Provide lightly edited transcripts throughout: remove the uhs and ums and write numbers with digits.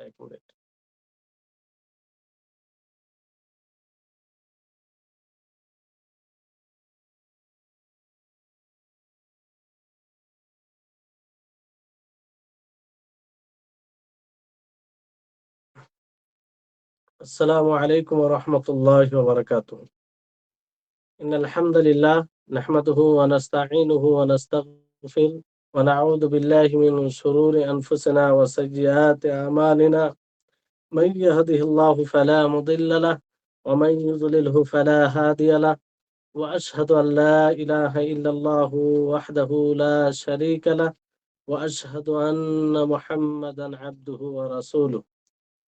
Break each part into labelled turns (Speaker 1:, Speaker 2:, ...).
Speaker 1: এক মিনিট। আসসালামু আলাইকুম ওয়া রাহমাতুল্লাহি ওয়া বারাকাতুহু। ইন্নাল হামদালিল্লাহ নাহমাদুহু ওয়া নাস্তাঈনুহু ওয়া নাস্তাগফির ওয়া নাউযু বিল্লাহি মিন শুরুরি আনফুসিনা ওয়া সাইয়্যাতি আমালিনা। মান ইয়াহদিহিল্লাহু ফালা মুদিল্লা লাহু ওয়া মান ইউদ্লিলহু ফালা হাদিয়া লাহু। ওয়া আশহাদু আন লা ইলাহা ইল্লাল্লাহু ওয়াহদাহু লা শারীকা লাহু ওয়া আশহাদু আন্না মুহাম্মাদান আবদুহু ওয়া রাসূলুহু।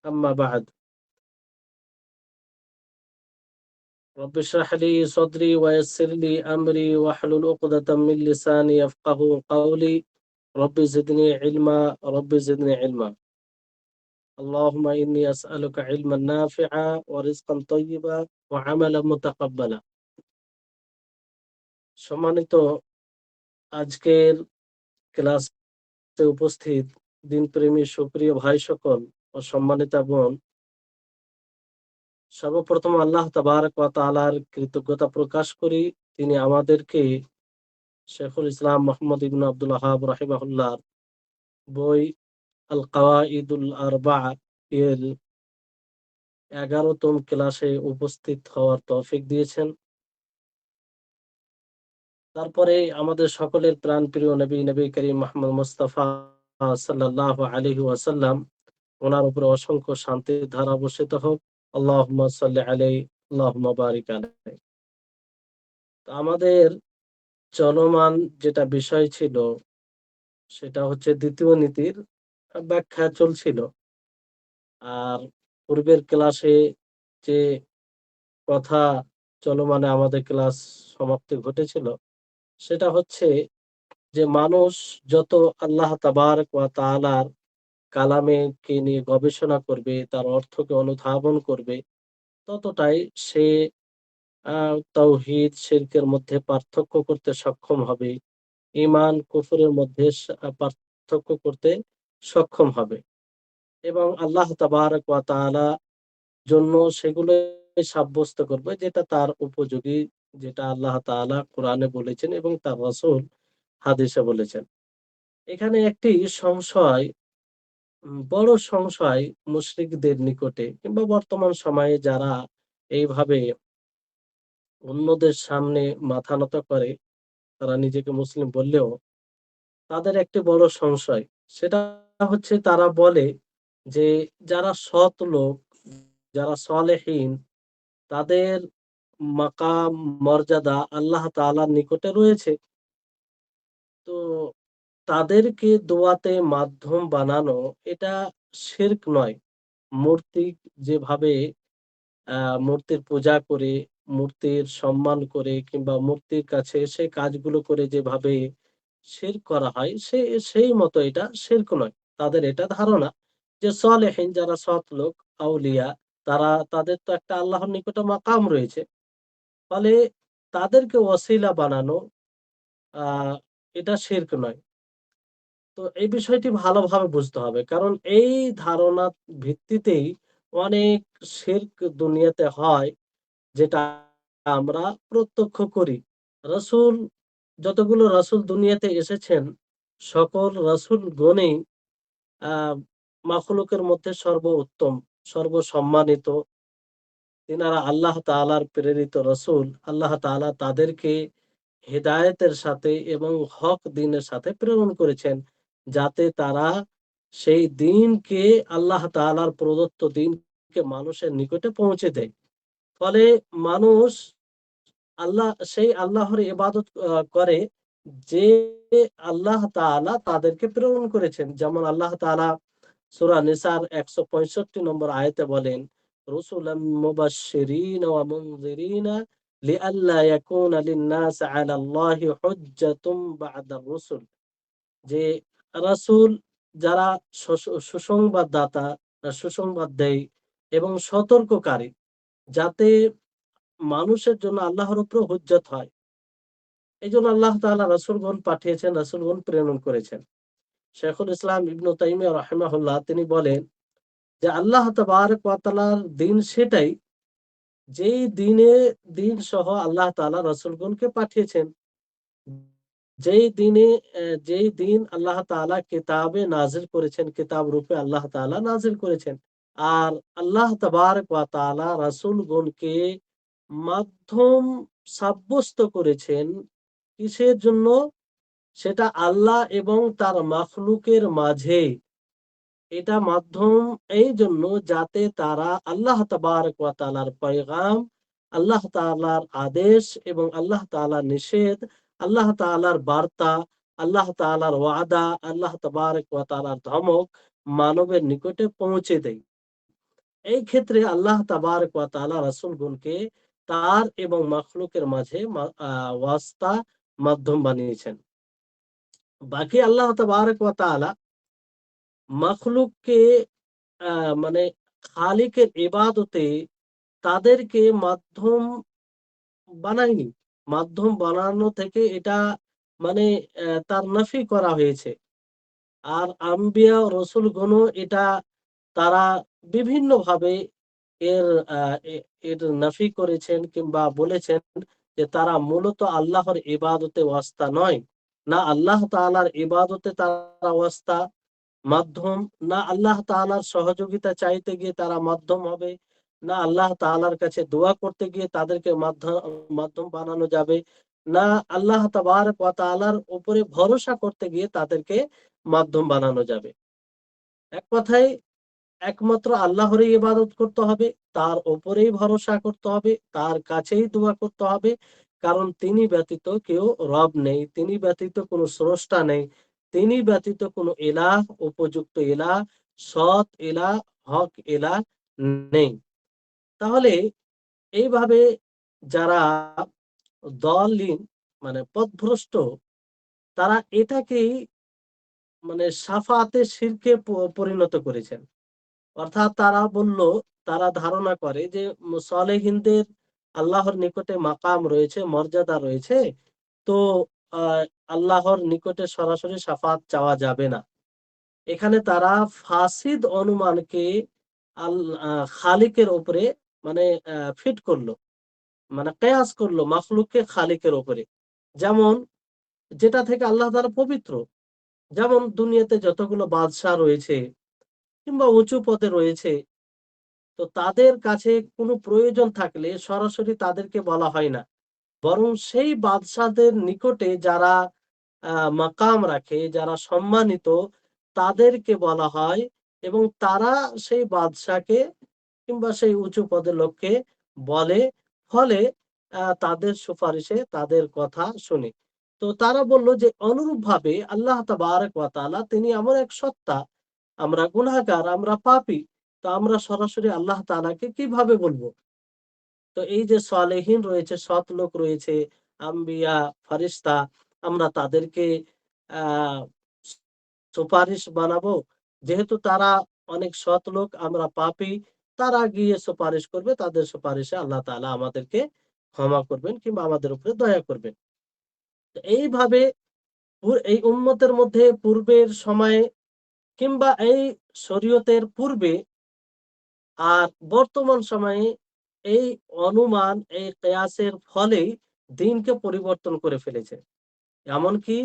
Speaker 1: আম্মা বা'দ। رب اشرح لي صدري ويسر لي أمري واحلل عقدة من لساني يفقه قولي. رب زدني علما، رب زدني علما. اللهم إني أسألك علما نافعا ورزقا طيبا وعملا متقبلا. সম্মানিত আজকের ক্লাসে উপস্থিত দিনপ্রেমী সুপ্রিয় ভাই সকল ও সম্মানিতা বোন, সর্বপ্রথম আল্লাহ তাবারক ওয়া তাআলার কৃতজ্ঞতা প্রকাশ করি। তিনি আমাদেরকে শেখুল ইসলাম মোহাম্মদ ইবনে আব্দুল ওয়াহাব রাহিমাহুল্লাহর বই আল কাওয়াইদুল আরবাআ এর 11তম ক্লাসে উপস্থিত হওয়ার তৌফিক দিয়েছেন। তারপরে আমাদের সকলের প্রাণপ্রিয় নবী করিম মুহাম্মদ মুস্তাফা সাল্লাল্লাহু আলাইহি ওয়াসাল্লাম, ওনার উপরে অসংখ্য শান্তির ধারা বর্ষিত হোক। আল্লাহুম্মা সাল্লি আলাইহি, আল্লাহুম্মা বারিক আলাইহি। তো আমাদের চলমান যেটা বিষয় ছিল সেটা হচ্ছে দ্বিতীয় নীতির ব্যাখ্যা চলছিল। আর পূর্বের ক্লাসে যে কথা চলমানে আমাদের ক্লাস সমাপ্তি ঘটেছিল সেটা হচ্ছে যে মানুষ যত আল্লাহ তাবারক ওয়া তাআলার কালামে কে নিয়ে গবেষণা করবে, তার অর্থকে অনুধাবন করবে, ততটাই সে তাওহীদ শিরকের মধ্যে পার্থক্য করতে সক্ষম হবে, ঈমান কুফরের মধ্যে পার্থক্য করতে সক্ষম হবে এবং আল্লাহ তাবারক ওয়া তাআলা জন্য সেগুলো সাব্যস্ত করবে যেটা তার উপযোগী, যেটা আল্লাহ তাআলা কোরআনে বলেছেন এবং তার রাসূল হাদিসে বলেছেন। এখানে একটি সংশয়, বড় সংশয় মুশরিকদের নিকটে কিংবা বর্তমান সময়ে যারা এইভাবে অন্যদের সামনে মাথা নত করে, তারা নিজেকে মুসলিম বললেও তাদের একটি বড় সংশয়, সেটা হচ্ছে তারা বলে যে যারা সৎ লোক, যারা সালেহীন, তাদের মাকাম মর্যাদা আল্লাহ তাআলার নিকটে রয়েছে। তো তাদেরকে দোয়াতে মাধ্যম বানানো এটা শিরক নয়। মূর্তি যেভাবে মূর্তির পূজা করে, মূর্তির সম্মান করে কিংবা মূর্তির কাছে সে কাজগুলো করে যেভাবে শিরক করা হয় সেই মতো এটা শিরক নয়। তাদের এটা ধারণা যে সলেহীন যারা সৎ লোক, আউলিয়া, তাদের তো একটা আল্লাহর নিকটে মাকাম রয়েছে। ফলে তাদেরকে ওসিলা বানানো আহ এটা শিরক নয়। তো এই বিষয়টি ভালোভাবে বুঝতে হবে। কারণ এই ধারণার ভিত্তিতেই অনেক শিরক দুনিয়াতে হয়, যেটা আমরা প্রত্যক্ষ করি। রাসূল, যতগুলো রাসূল দুনিয়াতে এসেছেন, সকল রাসূলগণই আ মাখলুকের মধ্যে সর্বোত্তম, সর্বসম্মানিত। তিনারা আল্লাহ তাআলার প্রেরিত রাসূল। আল্লাহ তাআলা তাদেরকে হেদায়েতের সাথে এবং হক দ্বীনের সাথে প্রেরণ করেছেন, যাতে তারা সেই দ্বীনকে, আল্লাহ তাআলার প্রদত্ত দ্বীনকে মানুষের নিকটে পৌঁছে দেয়। ফলে মানুষ সেই আল্লাহর ইবাদত করে যে আল্লাহ তাআলা তাদেরকে প্রেরণ করেছেন। যেমন আল্লাহ তাআলা সূরা নিসার ১৬৫ নম্বর আয়াতে বলেন, রুসুলাম মুবাশশিরিনা ওয়া মুনযিরিনা লিআল্লা ইয়াকুনা লিন-নাসি আলাল্লাহি হুজ্জাতুম বা'দার রুসুল। যে রাসূল যারা সুসংবাদদাতা, সুসংবাদ দেয় এবং সতর্ককারী, যাতে মানুষের জন্য আল্লাহর উপরে হুজ্জত হয়। এইজন্য আল্লাহ তাআলা রাসূলগণ পাঠিয়েছেন, রাসূলগণ প্রেরণ করেছেন। শাইখুল ইসলাম ইবনে তাইমিয়া রাহিমাহুল্লাহ তিনি বলেন যে আল্লাহ তাবারক ওয়া তাআলার দিন সেটাই, যেই দিন সহ আল্লাহ তাআলা রাসূলগণকে পাঠিয়েছেন। যেই দিন আল্লাহ তাআলা কিতাবে নাযিল করেছেন, কিতাব রূপে আল্লাহ তাআলা নাযিল করেছেন। আর আল্লাহ তাবারক ওয়া তাআলা রাসূলগণকে মাধ্যম সাব্যস্ত করেছেন কিসের জন্য? সেটা আল্লাহ এবং তার মাখলুকের মাঝে এটা মাধ্যম এই জন্য যাতে তারা আল্লাহ তাবারক ওয়া তাআলার পয়গাম, আল্লাহ তাআলার আদেশ এবং আল্লাহ তাআলার নিষেধ, আল্লাহ তাআলার বার্তা, আল্লাহ তাআলার ওয়াদা, আল্লাহ তাবারক ওয়া তাআলার ধমক মানবের নিকটে পৌঁছে দেয়। এই ক্ষেত্রে আল্লাহ তাবারক ওয়া তাআলা রাসূলগণকে তার এবং মাখলুকের মাঝে ওয়াস্তা, মাধ্যম বানিয়েছেন। বাকি আল্লাহ তাবারক ওয়া তাআলা মাখলুককে মানে খালিকের ইবাদতে তাদেরকে মাধ্যম বানায়নি। মাধ্যম বানানো থেকে এটা মানে তার নাফি করা হয়েছে। আর আম্বিয়া ও রাসূলগণও এটা তারা বিভিন্নভাবে এর আ এ এর নাফি করেছেন কিংবা বলেছেন যে তারা মূলত আল্লাহর ইবাদতে ওয়াস্তা নয়। না আল্লাহ তাআলার ইবাদতে তারা ওয়াস্তা, মাধ্যম, না আল্লাহ তাআলার সহযোগিতা চাইতে গিয়ে তারা মাধ্যম হবে, না আল্লাহ তাআলার কাছে দোয়া করতে গিয়ে তাদেরকে মাধ্যম বানানো যাবে, না আল্লাহ তাবারক ওয়া তাআলার উপরে ভরসা করতে গিয়ে তাদেরকে মাধ্যম বানানো যাবে। এক কথায় একমাত্র আল্লাহরই ইবাদত করতে হবে, তার উপরেই ভরসা করতে হবে, তার কাছেই দোয়া করতে হবে। কারণ তিনি ব্যতীত কেউ রব নেই, তিনি ব্যতীত কোনো স্রষ্টা নেই, তিনি ব্যতীত কোনো ইলাহ, উপযুক্ত ইলাহ, সৎ ইলাহ, হক ইলাহ নেই। তাহলে এইভাবে যারা দলিন মানে পথভ্রষ্ট, তারা এটাকেই মানে সাফাতে শিরকে পরিণত করেছেন। অর্থাৎ তারা বলল, তারা ধারণা করে যে সালেহিনদের আল্লাহর নিকটে মাকাম রয়েছে, মর্যাদা রয়েছে, তো আল্লাহর নিকটে সরাসরি শাফাত চাওয়া যাবে না। এখানে তারা ফাসিদ অনুমানকে খালিকের উপরে মানে ফিট করলো, মানে কেয়াস করলো মাখলুককে খালিকের উপরে। যেমন যেটা থেকে আল্লাহ তাআলা পবিত্র, যেমন দুনিয়াতে যতগুলো বাদশাহ রয়েছে কিংবা উঁচু পদে রয়েছে, তো তাদের কাছে কোনো প্রয়োজন থাকলে সরাসরি তাদেরকে বলা হয় না, বরং সেই বাদশাদের নিকটে যারা মাকাম রাখে, যারা সম্মানিত, তাদেরকে বলা হয় এবং তারা সেই বাদশাকে কিংবা সেই উঁচু পদের লোককে বলে। ফলে তাদের সুপারিশে তাদের কথা শুনে। তো তারা বলল যে অনুরূপভাবে আল্লাহ তাবারক ওয়া তাআলা তিনি এমন এক সত্তা, আমরা গুনাহগার, আমরা পাপী, তো আমরা সরাসরি আল্লাহ তাআলাকে কিভাবে বলবো? তো এই যে সালেহীন রয়েছে, সৎ লোক রয়েছে, আম্বিয়া, ফারিস্তা, আমরা তাদেরকে আহ সুপারিশ বানাবো? যেহেতু তারা অনেক সৎ লোক, আমরা পাপী, তারা গিয়ে সুপারিশ করবে, তাদের সুপারিশে আল্লাহ তাআলা আমাদেরকে ক্ষমা করবেন কিংবা আমাদের উপরে দয়া করবেন। তো এইভাবে এই উম্মতের মধ্যে পূর্বের সময়ে কিংবা এই শরীয়তের পূর্বে আর বর্তমান সময়ে এই অনুমান, এই কিয়াসের ফলেই দিনকে পরিবর্তন করে ফেলেছে। এমনকি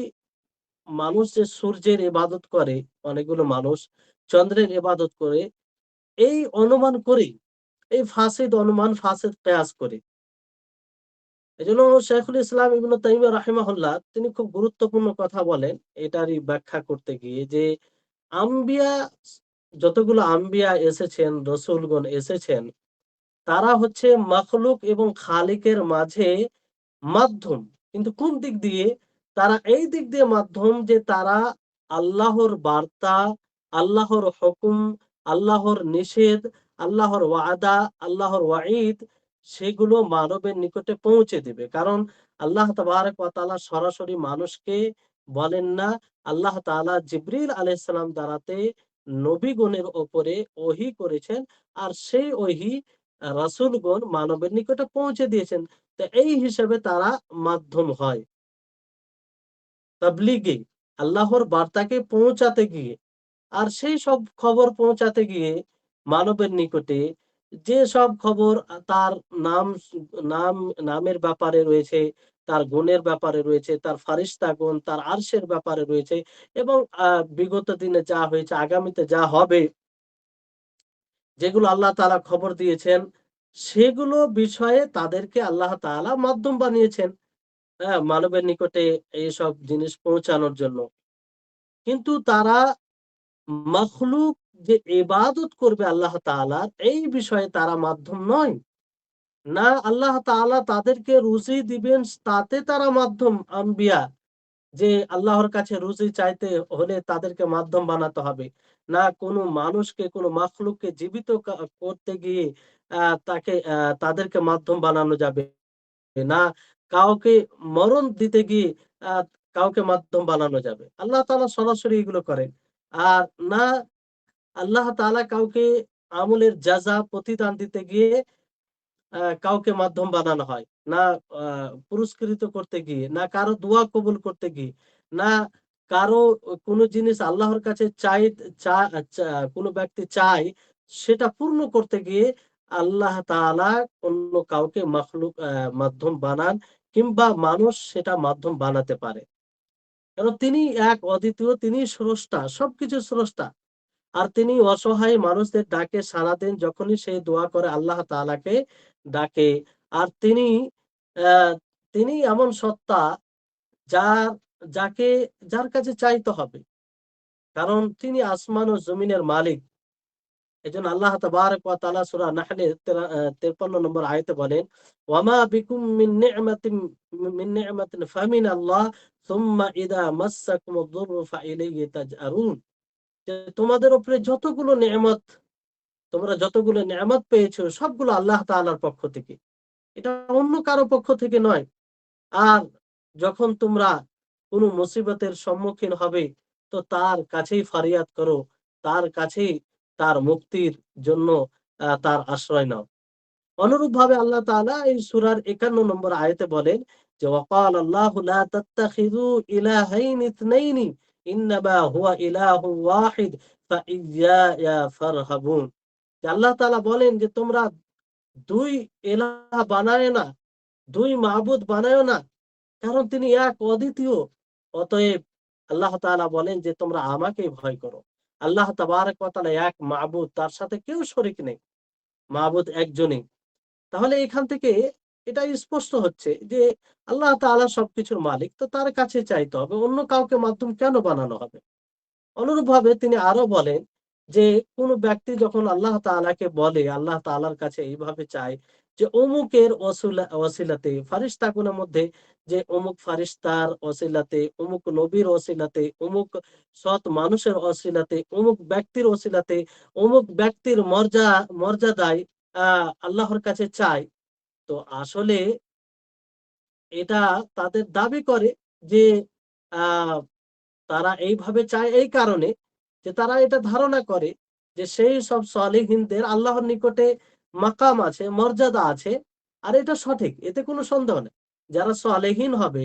Speaker 1: মানুষ যে সূর্যের ইবাদত করে, অনেকগুলো মানুষ চন্দ্রের ইবাদত করে, এই অনুমান করেই, এই ফাসিদ অনুমান, ফাসিদ কিয়াস করে। এজন্য শাইখুল ইসলাম ইবনে তাইমিয়া রাহিমাহুল্লাহ তিনি খুব গুরুত্বপূর্ণ কথা বলেন এটারই ব্যাখ্যা করতে গিয়ে যে আম্বিয়া, যতগুলো আম্বিয়া এসেছেন, রসূলগণ এসেছেন, তারা হচ্ছে মাখলুক এবং খালিকের মাঝে মাধ্যম। কিন্তু কোন দিক দিয়ে? তারা এই দিক দিয়ে মাধ্যম যে তারা আল্লাহর বার্তা, আল্লাহর হুকুম, আল্লাহর নিষেধ, আল্লাহর ওয়াদা, আল্লাহর ওয়াঈদ সেগুলো মানবের নিকটে পৌঁছে দিবে। কারণ আল্লাহ তাবারক ওয়া তাআলা সরাসরি মানুষকে বলেন না। আল্লাহ তাআলা জিবরিল আলাইহিস সালাম দ্বারাতে নবীগণের উপরে ওহী করেছেন। আর সেই ওহী রাসূলগণ মানবের নিকটে পৌঁছে দিয়েছেন। তো এই হিসেবে তারা মাধ্যম হয় তাবলীগে, আল্লাহর বার্তাকে পৌঁছাতে গিয়ে। আর সেই সব খবর পৌঁছাতে গিয়ে মানবের নিকটে যে সব খবর তার নাম নাম নামের ব্যাপারে রয়েছে, তার গুণের ব্যাপারে রয়েছে, তার ফারিস্তাগণ, তার আরশের ব্যাপারে রয়েছে এবং বিগত দিনে যা হয়েছে, আগামীতে যা হবে, যেগুলো আল্লাহ তাআলা খবর দিয়েছেন, সেগুলো বিষয়ে তাদেরকে আল্লাহ তাআলা মাধ্যম বানিয়েছেন, হ্যাঁ? মানবের নিকটে এইসব জিনিস পৌঁছানোর জন্য। কিন্তু তারা মাখলুক যে ইবাদত করবে আল্লাহ তাআলার, এই বিষয়ে তারা মাধ্যম নয়। না আল্লাহ তাআলা তাদেরকে রুজি দিবেন তাতে তারা মাধ্যম আম্বিয়া। যে আল্লাহর কাছে রুজি চাইতে হলে তাদেরকে মাধ্যম বানাতে হবে। না কোনো মানুষকে, কোনো মাখলুককে জীবিত করতে গিয়ে তাকে তাদেরকে মাধ্যম বানানো যাবে না। কাউকে মরণ দিতে গিয়ে আ কাউকে মাধ্যম বানানো যাবে। আল্লাহ তাআলা সরাসরি এগুলো করেন। আর না আল্লাহ তাআলা কাউকে আমলের জাযা প্রতিদান দিতে গিয়ে কাউকে মাধ্যম বানানো হয়। না আ পুরস্কৃত করতে গিয়ে, না কারো দোয়া কবুল করতে গিয়ে, না কারো কোনো জিনিস আল্লাহর কাছে চা চা কোনো ব্যক্তি চায় সেটা পূর্ণ করতে গিয়ে আল্লাহ তাআলা অন্য কাউকে মাধ্যম বানান কিংবা মানুষ সেটা মাধ্যম বানাতে পারে। কারণ তিনি এক অদ্বিতীয়, তিনি স্রষ্টা, সবকিছুর স্রষ্টা। আর তিনি অসহায় মানুষদের ডাকে সাড়া দেন যখনই সে দোয়া করে আল্লাহ তাআলাকে ডাকে। আর আহ, তিনি এমন সত্তা যার যাকে যার কাছে চাইতে হবে, কারণ তিনি আসমান ও জমিনের মালিক। এজন্য আল্লাহ তাবারক ওয়া তাআলা সূরা নাহলে 53 নম্বর আয়াতে বলেন, ওয়ামা বিকুম মিন নি'মাতিন ফামিন আল্লাহ সুম্মা ইযা মাসসাকুমুদ দুররু ফাইলাইহি তাজআরুন। যে তোমাদের উপরে তোমরা যতগুলো নেয়ামত পেয়েছো সবগুলো আল্লাহ তাআলার পক্ষ থেকে। এটা অন্য কারো পক্ষ থেকে নয়। আর যখন তোমরা কোনো মুসিবতের সম্মুখীন হবে তো তার কাছেই ফারিয়াদ করো, তার কাছেই তার মুক্তির জন্য তার আশ্রয় নাও। অনুরূপভাবে আল্লাহ তাআলা এই সূরার 51 নম্বর আয়াতে বলেন যে ওয়াকাল আল্লাহু লা তাত্তাখিযু ইলাহাইনি ইথনাইনি ইন্নামা হুয়া ইলাহু ওয়াহিদ ফাইয়্যায়া ফারহাবুন। যে আল্লাহ তাআলা বলেন যে তোমরা দুই ইলাহ বানায় না, দুই মাবুদ বানায়ও না, কারণ তিনি এক অদ্বিতীয়। অতএব আল্লাহ তাআলা বলেন যে তোমরা আমাকেই ভয় করো। আল্লাহ তাবারক ওয়া তাআলা এক মাবুদ, তার সাথে কেউ শরীক নেই, মাবুদ একজনই। তাহলে এখান থেকে এটা স্পষ্ট হচ্ছে যে আল্লাহ তাআলা সবকিছুর মালিক, তো তার কাছে চাইতে হবে, অন্য কাউকে মাধ্যম কেন বানানো হবে? অনুরূপভাবে তিনি আরো বলেন যে কোন ব্যক্তি যখন আল্লাহ তাআলাকে বলে, আল্লাহ তাআলার কাছে এইভাবে চায় যে অমুকের ওসিলাতে ফারিস্তাগণের মধ্যে যে অমুক ফারিস্তার ওসিলাতে, অমুক নবীর ওসিলাতে, অমুক সৎ মানুষের ওসিলাতে, অমুক ব্যক্তির ওসিলাতে, অমুক ব্যক্তির মর্যাদায় আল্লাহর কাছে চায়। তো আসলে এটা তাদের দাবি করে যে আহ তারা এইভাবে চায় এই কারণে যে তারা এটা ধারণা করে যে সেই সব সালেহীনদের আল্লাহর নিকটে মাকাম আছে, মর্যাদা আছে। আর এটা সঠিক, এতে কোনো সন্দেহ নেই। যারা সালেহীন হবে,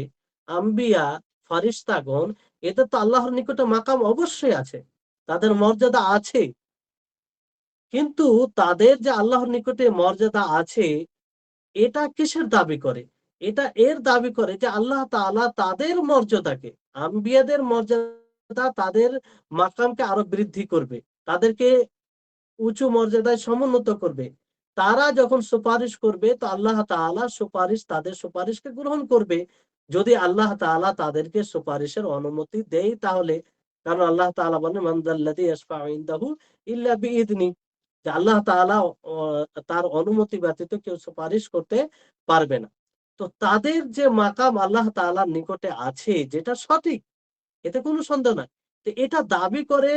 Speaker 1: আম্বিয়া, ফারিস্তাগণ, এদের তো আল্লাহর নিকটে মাকাম অবশ্যই আছে, তাদের মর্যাদা আছে। কিন্তু তাদের যে আল্লাহর নিকটে মর্যাদা আছে, এটা কিসের দাবি করে? এটা এর দাবি করে যে আল্লাহ তাআলা তাদের মর্যাদাকে, আম্বিয়াদের মর্যাদা, তাদের মাকামকে আরো বৃদ্ধি করবে, তাদেরকে উঁচু মর্যাদায় সমুন্নত করবে। তারা যখন সুপারিশ করবে তো আল্লাহ তাআলা তাদের সুপারিশকে গ্রহণ করবে, যদি আল্লাহ তাআলা তাদেরকে সুপারিশের অনুমতি দেয় তাহলে। কারণ আল্লাহ তাআলা বলেন মান যাল্লাযী ইয়াশফাউ ইনদাহু ইল্লা বিইذনি, যে আল্লাহ তাআলা তার অনুমতি ব্যতীত কেউ সুপারিশ করতে পারবে না। তো তাদের যে মাকাম আল্লাহ তাআলার নিকটে আছে, যেটা সঠিক, এতে কোনো সন্দেহ নাই। তো এটা দাবি করে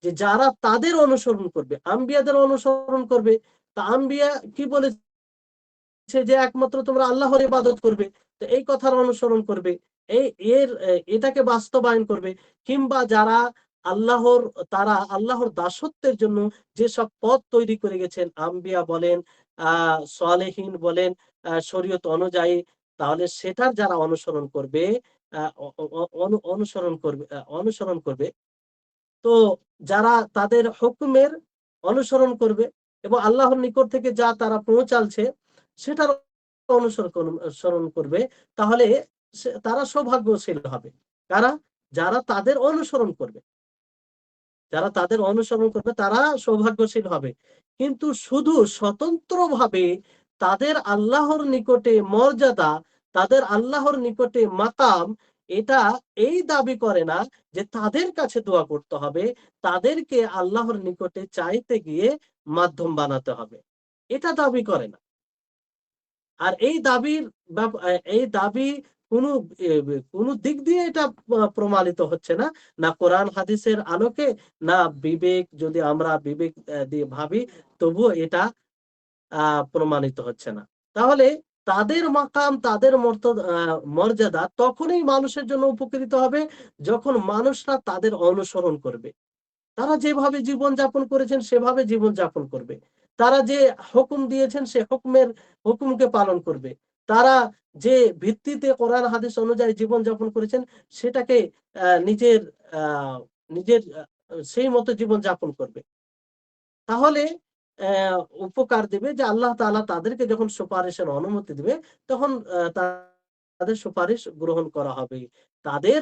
Speaker 1: যে যারা তাদের অনুসরণ করবে, আম্বিয়াদের অনুসরণ করবে। তা আম্বিয়া কি বলেছে যে একমাত্র তোমরা আল্লাহর ইবাদত করবে। তো এই কথার অনুসরণ করবে। এই এর এটাকে বাস্তবায়ন করবে। কিংবা যারা আল্লাহর আল্লাহর দাসত্বের জন্য যেসব পথ তৈরি করে গেছেন, আম্বিয়া বলেন, সালেহীন বলেন, শরীয়ত অনুযায়ী, তাহলে সেটার যারা অনুসরণ করবে, আ অ অ অনু অনুসরণ করবে, তো যারা তাদের হুকুমের অনুসরণ করবে এবং আল্লাহর নিকট থেকে যা তারা পৌঁছালছে সেটার অনুসরণ করবে, তাহলে তারা সৌভাগ্যশীল হবে। কারা? যারা তাদের অনুসরণ করবে, যারা তাদের অনুসরণ করবে তারা সৌভাগ্যশীল হবে। কিন্তু শুধু স্বতন্ত্রভাবে তাদের আল্লাহর নিকটে মর্যাদা, তাদের আল্লাহর নিকটে মাকাম, এটা এই দাবি করে না যে তাদের কাছে দোয়া করতে হবে, তাদেরকে আল্লাহর নিকটে চাইতে গিয়ে মাধ্যম বানাতে হবে, এটা দাবি করে না। আর এই দাবি কোন কোন দিক দিয়ে এটা প্রমাণিত হচ্ছে না, না কোরআন হাদিসের আলোকে, না বিবেক, যদি আমরা বিবেক দিয়ে ভাবি তবুও এটা প্রমাণিত হচ্ছে না। তাহলে তাদের মাকাম, তাদের মর্যাদা তখনই মানুষের জন্য উপকৃত হবে যখন মানুষরা তাদের অনুসরণ করবে। তারা যেভাবে জীবন যাপন করেছেন সেভাবে জীবন যাপন করবে। তারা যে হুকুম দিয়েছেন সে হুকুমকে পালন করবে। তারা যে ভিত্তিতে কোরআন হাদিস অনুযায়ী জীবন যাপন করেছেন সেটাকে নিজের আহ, নিজের সেই মতো জীবন যাপন করবে। তাহলে উপকার দিবে যে আল্লাহ তাআলা তাদেরকে যখন সুপারিশের অনুমতি দিবে তখন তাদের সুপারিশ গ্রহণ করা হবে। তাদের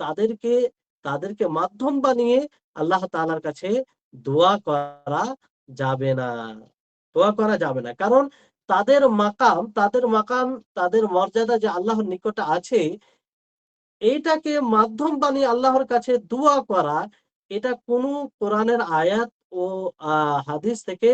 Speaker 1: তাদেরকে তাদেরকে মাধ্যম বানিয়ে আল্লাহ তাআলার কাছে দোয়া করা যাবে না। দোয়া করা যাবে না। কারণ তাদের মাকাম, তাদের মর্যাদা যে আল্লাহর নিকটে আছে, এইটাকে মাধ্যম বানিয়ে আল্লাহর কাছে দোয়া করা, এটা কোনো কোরআনের আয়াত ও হাদিস থেকে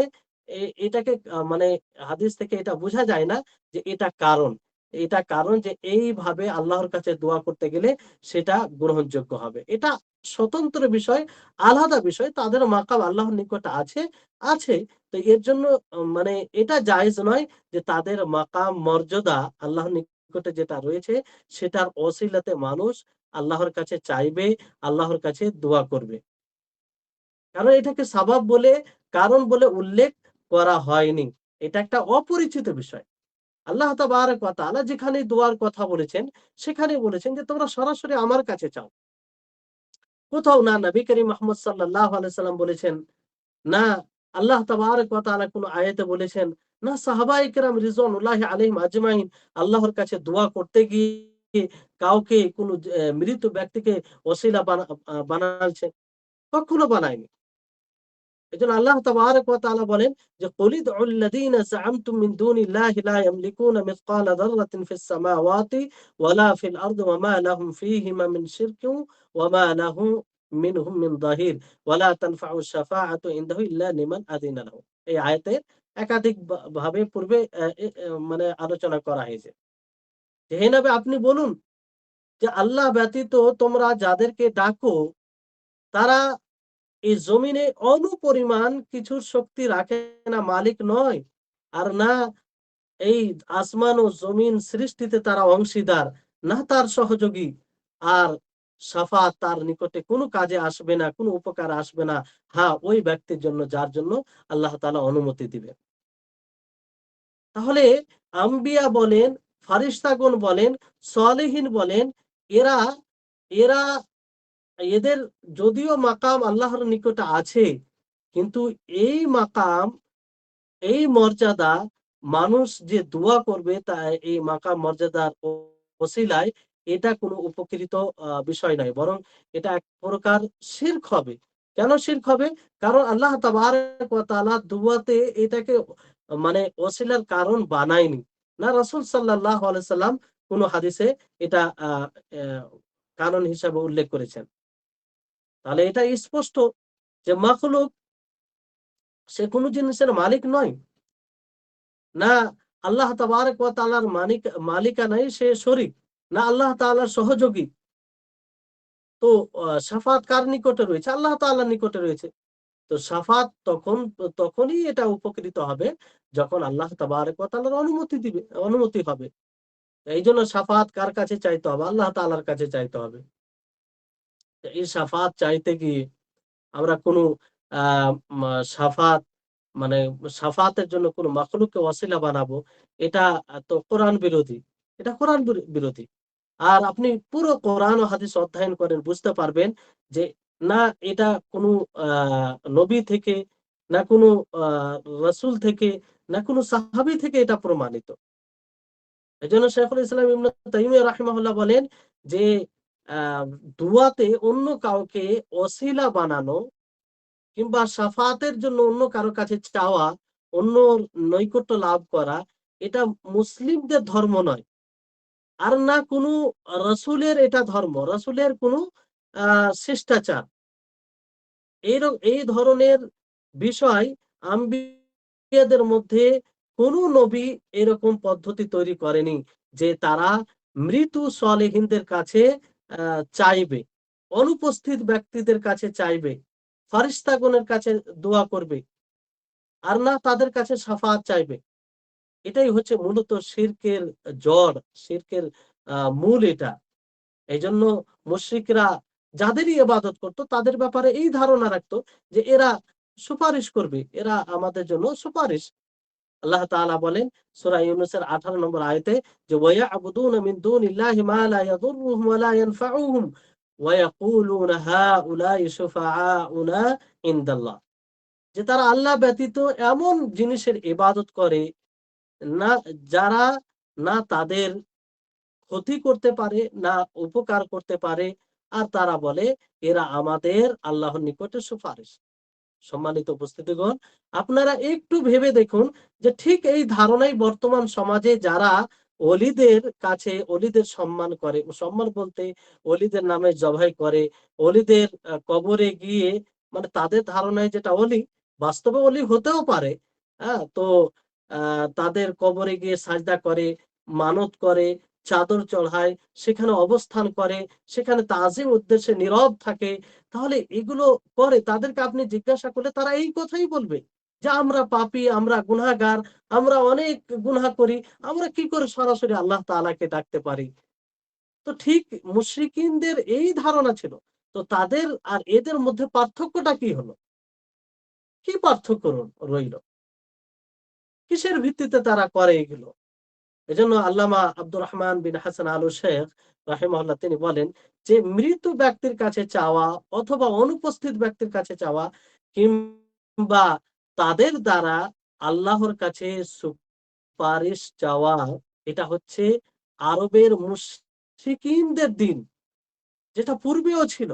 Speaker 1: এটাকে মানে হাদিস থেকে এটা বোঝা যায় না যে এটা কারণ যে এইভাবে আল্লাহর কাছে দোয়া করতে গেলে সেটা গ্রহণযোগ্য হবে। এটা স্বতন্ত্র বিষয়, আলাদা বিষয়। তাদের মাকাম আল্লাহর নিকটে আছে, আছে। তো এর জন্য মানে এটা জায়েজ নয় যে তাদের মাকাম মর্যাদা আল্লাহর নিকটে যেটা রয়েছে সেটার ওসিলাতে মানুষ আল্লাহর কাছে চাইবে, আল্লাহর কাছে দোয়া করবে। কারণ এটাকে সাবাব বলে, কারণ বলে উল্লেখ করা হয়নি। এটা একটা অপরিচিত বিষয়। আল্লাহ তাবারক ওয়া তাআলা যেখানে দোয়ার কথা বলেছেন সেখানে বলেছেন যে তোমরা সরাসরি আমার কাছে চাও। কোথাও না নবী করিম মুহাম্মদ সাল্লাল্লাহু আলাইহি সাল্লাম বলেছেন, না আল্লাহ তাবারক ওয়া তাআলা কোন আয়াতে বলেছেন, না সাহাবায়ে কেরাম রিজওয়ানুল্লাহি আলাইহিম আজমাইন আল্লাহর কাছে দোয়া করতে গিয়ে কাউকে কোন মৃত ব্যক্তিকে ওসিলা বানালছেন, কখনো বানায়নি। এজন্য আল্লাহ তাবারক ওয়া তাআলা বলেন যে কুলিদ উল্লাযীনা যাআমতুম মিন দুনিল্লাহি লা ইয়ামলিকুনা মিসকালা যাররাতিন ফিস সামাওয়াতি ওয়ালা ফিল আরদি ওয়া মা লাহুম ফীহিমা মিন শিরকিন ওয়া মা লাহু মিনহুম মিন যাহির ওয়ালা তানফাউ শাফাআতু ইনদাহু ইল্লা লিমান আযিনা লাহু। এই আয়াতের একাধিক ভাবে পূর্বে মানে আলোচনা করা হয়েছে। যে হে নবী আপনি বলুন যে আল্লাহ ব্যতীত তোমরা যাদেরকে ডাকো তারা এই জমিনে অনুপরিমাণ কিছুর শক্তি রাখে না, মালিক নয়। আর না এই আসমান ও জমিন সৃষ্টিতে তারা অংশীদার, না তার সহযোগী। আর শাফাত তার নিকটে কোনো কাজে আসবে না, কোনো উপকার আসবে না। হ্যাঁ, ওই ব্যক্তির জন্য যার জন্য আল্লাহ তাআলা অনুমতি দিবেন। তাহলে আম্বিয়া বলেন, ফারিস্তাগণ বলেন, সালেহীন বলেন, এরা এরা এদের যদিও মাকাম আল্লাহর নিকটে আছে, কিন্তু এই মাকাম, এই মর্যাদা, মানুষ যে দোয়া করবে তা এই মাকাম মর্যাদার ওসিলায় এটা কোনো উপকৃত বিষয় নয়, বরং এটা এক প্রকার শিরক হবে। কেন শিরক হবে? কারণ আল্লাহ তাবারক ওয়া তাআলা দুয়াতে এটাকে মানে ওসিলার কারণ বানায়নি। না রাসূল সাল্লাল্লাহু আলাইহি সাল্লাম কোন হাদিসে এটা কারণ হিসাবে উল্লেখ করেছেন। তাহলে এটা স্পষ্ট যে মাখলুক সে কোনো জিনিসের মালিক নয়। না আল্লাহ তাবারক ওয়া তাআলার মালিকানায় সে শরীক, না আল্লাহ তাআলার সহযোগী। তো শাফাত কার নিকটে রয়েছে? আল্লাহ তাআলার নিকটে রয়েছে। তো শাফাত তখনই এটা উপকৃত হবে যখন আল্লাহ তাবারক ওয়া তাআলার অনুমতি হবে। এইজন্য শাফাত কার কাছে চাইতে হবে? আল্লাহ তাআলার কাছে চাইতে হবে। এই শাফাত চাইতে গিয়ে আমরা কোনো আ মা শাফাত মানে শাফাতের জন্য কোনো মাখলুককে ওয়াসিলা বানাবো, এটা তো কোরআন বিরোধী। এটা কোরআন বিরোধী। আর আপনি পুরো কোরআন ও হাদিস অধ্যয়ন করেন বুঝতে পারবেন যে না এটা কোনো আ নবী থেকে না কোনো রাসূল থেকে, না কোনো সাহাবী থেকে এটা প্রমাণিত। এজন্য শাইখুল ইসলাম ইবনে তাইমিয়া রাহিমাহুল্লাহ বলেন যে আ দুয়াতে অন্য কাউকে ওসিলা বানানো কিংবা শাফাতের জন্য অন্য কারো কাছে চাওয়া, অন্য নৈকট্য লাভ করা, এটা মুসলিমদের ধর্ম নয়। আর না কোনো রাসূলের এটা ধর্ম। রাসূলের কোনো আ শিষ্টাচার। এই ধরনের বিষয় আম্বিয়াদের মধ্যে কোনো নবী এরকম পদ্ধতি তৈরি করেনি যে তারা মৃত সালেহীনদের কাছে চাইবে, অনুপস্থিত ব্যক্তিদের কাছে চাইবে, ফারিস্তাগণের কাছে দোয়া করবে, আর না তাদের কাছে শাফাআত চাইবে। এটাই হচ্ছে মূলত শিরকের জড়, শিরকের মূল এটা। এইজন্য মুশরিকরা যাদেরই ইবাদত করত তাদের ব্যাপারে এই ধারণা রাখতো যে এরা সুপারিশ করবে, এরা আমাদের জন্য সুপারিশ। আল্লাহ তাআলা বলেন সূরা ইউনূসের 18 নম্বর আয়াতে যে ওয়ায়াবুদুনা মিন দুনিল্লাহি মা লা ইয়াদুররুহুম ওয়া লা ইয়ানফাউহুম ওয়া ইয়াকুলুনা হাউলাই শুফাআউনা ইনদাল্লাহ। যে তারা আল্লাহ ব্যতীত এমন জিনিসের ইবাদত করে না যারা না তাদের ক্ষতি করতে পারে, না উপকার করতে পারে। আর তারা বলে এরা আমাদের আল্লাহর নিকটে সুপারিশ। সম্মানিত উপস্থিতিগণ, আপনারা একটু ভেবে দেখুন যে ঠিক এই ধারণাই বর্তমান সমাজে যারা অলিদের কাছে অলিদের সম্মান করে, সম্মান বলতে অলিদের নামে জবাই করে, অলিদের কবরে গিয়ে মানে তাদের ধারণায় যেটা অলি, বাস্তবে অলি হতেও পারে। হ্যাঁ? তো তাদের কবরে গিয়ে সাজদা করে, মানত করে, চাদর চড়ায়, সেখানে অবস্থান করে, সেখানে তাজিম উদ্দেশ্যে নীরব থাকে। তাহলে এগুলো করে তাদেরকে আপনি জিজ্ঞাসা করলে তারা এই কথাই বলবে যে আমরা পাপী, আমরা গুনাহগার, আমরা অনেক গুনাহ করি, আমরা কি করে সরাসরি আল্লাহ তাআলাকে ডাকতে পারি। তো ঠিক মুশরিকিনদের এই ধারণা ছিল। তো তাদের আর এদের মধ্যে পার্থক্যটা কি হলো? কি পার্থক্য রইল? কিসের ভিত্তিতে তারা করে এগুলো? এজন্য আল্লামা আব্দুর রহমান বিন হাসান আল শেখ রাহিমাহুল্লাহ তিনি বলেন যে মৃত ব্যক্তির কাছে চাওয়া অথবা অনুপস্থিত ব্যক্তির কাছে চাওয়া কিংবা তাদের দ্বারা আল্লাহর কাছে সুপারিশ চাওয়া, এটা হচ্ছে আরবের মুশরিকিনদের দিন, যেটা পূর্বেও ছিল।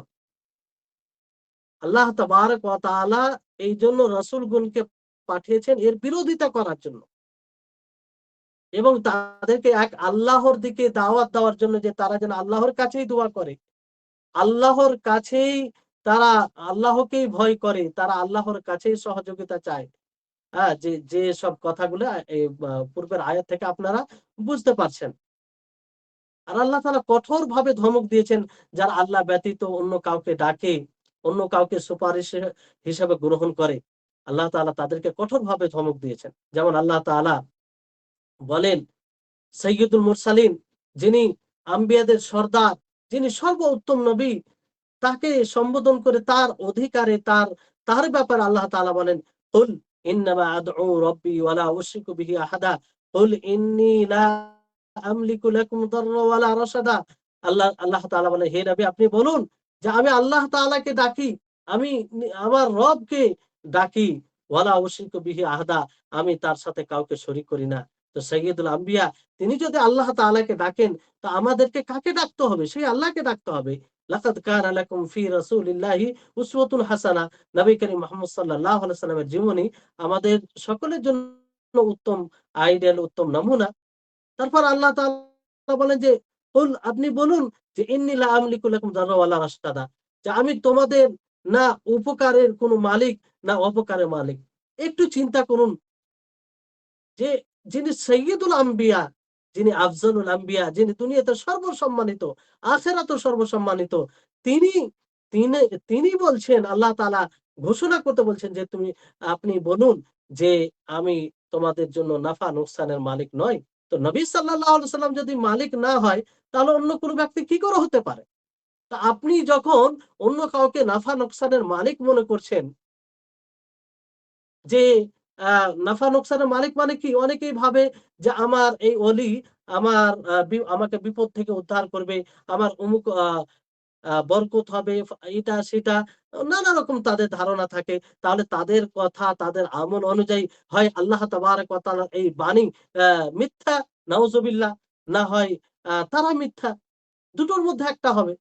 Speaker 1: আল্লাহ তাবারক ওয়া তাআলা এই জন্য রাসূলগণকে পাঠিয়েছেন এর বিরোধিতা করার জন্য এবং তাদেরকে এক আল্লাহর দিকে দাওয়াত দেওয়ার জন্য যে তারা যেন আল্লাহর কাছেই দোয়া করে, আল্লাহর কাছেই তারা আল্লাহকেই ভয় করে, তারা আল্লাহর কাছেই সহযোগিতা চায়। হ্যাঁ? যে সব কথাগুলো এই পূর্বের আয়াত থেকে আপনারা বুঝতে পারছেন। আর আল্লাহ তাআলা কঠোরভাবে ধমক দিয়েছেন যারা আল্লাহ ব্যতীত অন্য কাউকে ডাকে, অন্য কাউকে সুপারিশ হিসেবে গ্রহণ করে। আল্লাহ তাআলা তাদেরকে কঠোরভাবে ধমক দিয়েছেন। যেমন আল্লাহ তাআলা বলেন সাইয়্যিদুল মুরসালিন, যিনি আম্বিয়াদের সর্দার, যিনি সর্বোত্তম নবী, তাকে সম্বোধন করে তার অধিকারে তার ব্যাপারে আল্লাহ তাআলা বলেন, "কুল ইন্নামা আদউ রাব্বি ওয়া লা উশরিকু বিহি আহাদা। কুল ইন্নী লা আমলিকু লাকুম দাররা ওয়া লা রাশাদা।" আল্লাহ তাআলা বলেন, হে নবী আপনি বলুন যে আমি আল্লাহ তাআলাকে ডাকি, আমি আমার রবকে ডাকি, ওয়া লা উশরিকু বিহি আহাদা, আমি তার সাথে কাউকে শরীক করি না। তো সাইয়্যিদুল আম্বিয়া তিনি যদি আল্লাহ তাআলাকে ডাকেন তো আমাদেরকে কাকে ডাকতে হবে? সেই আল্লাহকে ডাকতে হবে। লাকাদ কানা লাকুম ফি রাসূলিল্লাহি উসওয়াতুন হাসানাহ। নবী করিম মুহাম্মদ সাল্লাল্লাহু আলাইহি ওয়াসাল্লামের জীবনী আমাদের সকলের জন্য উত্তম আইডিয়াল, উত্তম নমুনা। তারপর আল্লাহ তাআলা বলেন যে, কুল আপনি বলুন যে ইন্নী লা আমলিকু লাকুম দাররা ওয়া লা রাশাদা, যে আমি তোমাদের না উপকারের কোনো মালিক না অপকারের মালিক। একটু চিন্তা করুন যে যিনি সৈয়দুল আম্বিয়া, যিনি আফজালুল আম্বিয়া, যিনি দুনিয়াতে সর্বসম্মানিত, আখিরাতেও সর্বসম্মানিত, তিনি তিনি তিনি বলছেন আল্লাহ তাআলা ঘোষণা করতে বলছেন যে আপনি বলুন যে আমি তোমাদের জন্য নাফা নোকসানের মালিক নই। তো নবী সাল্লাল্লাহু আলাইহি ওয়াসাল্লাম যদি মালিক না হয় তাহলে অন্য কোন ব্যক্তি কি করে হতে পারে? তা আপনি যখন অন্য কাউকে নাফা নোকসানের মালিক মনে করছেন যে আ নাফা নোকসানের মালিক মানে কি? অনেকেই ভাবে যে আমার এই অলি আমার আমাকে বিপদ থেকে উদ্ধার করবে। আমার অমুক বরকত হবে, এটা সেটা নানা রকম তাদের ধারণা থাকে। তাহলে তাদের কথা, তাদের আমল অনুযায়ী হয় আল্লাহ তাবারাক ওয়া তাআলার এই বাণী আ মিথ্যা, নাউজুবিল্লাহ, না হয় তারা মিথ্যা। দুটোর মধ্যে একটা হবে।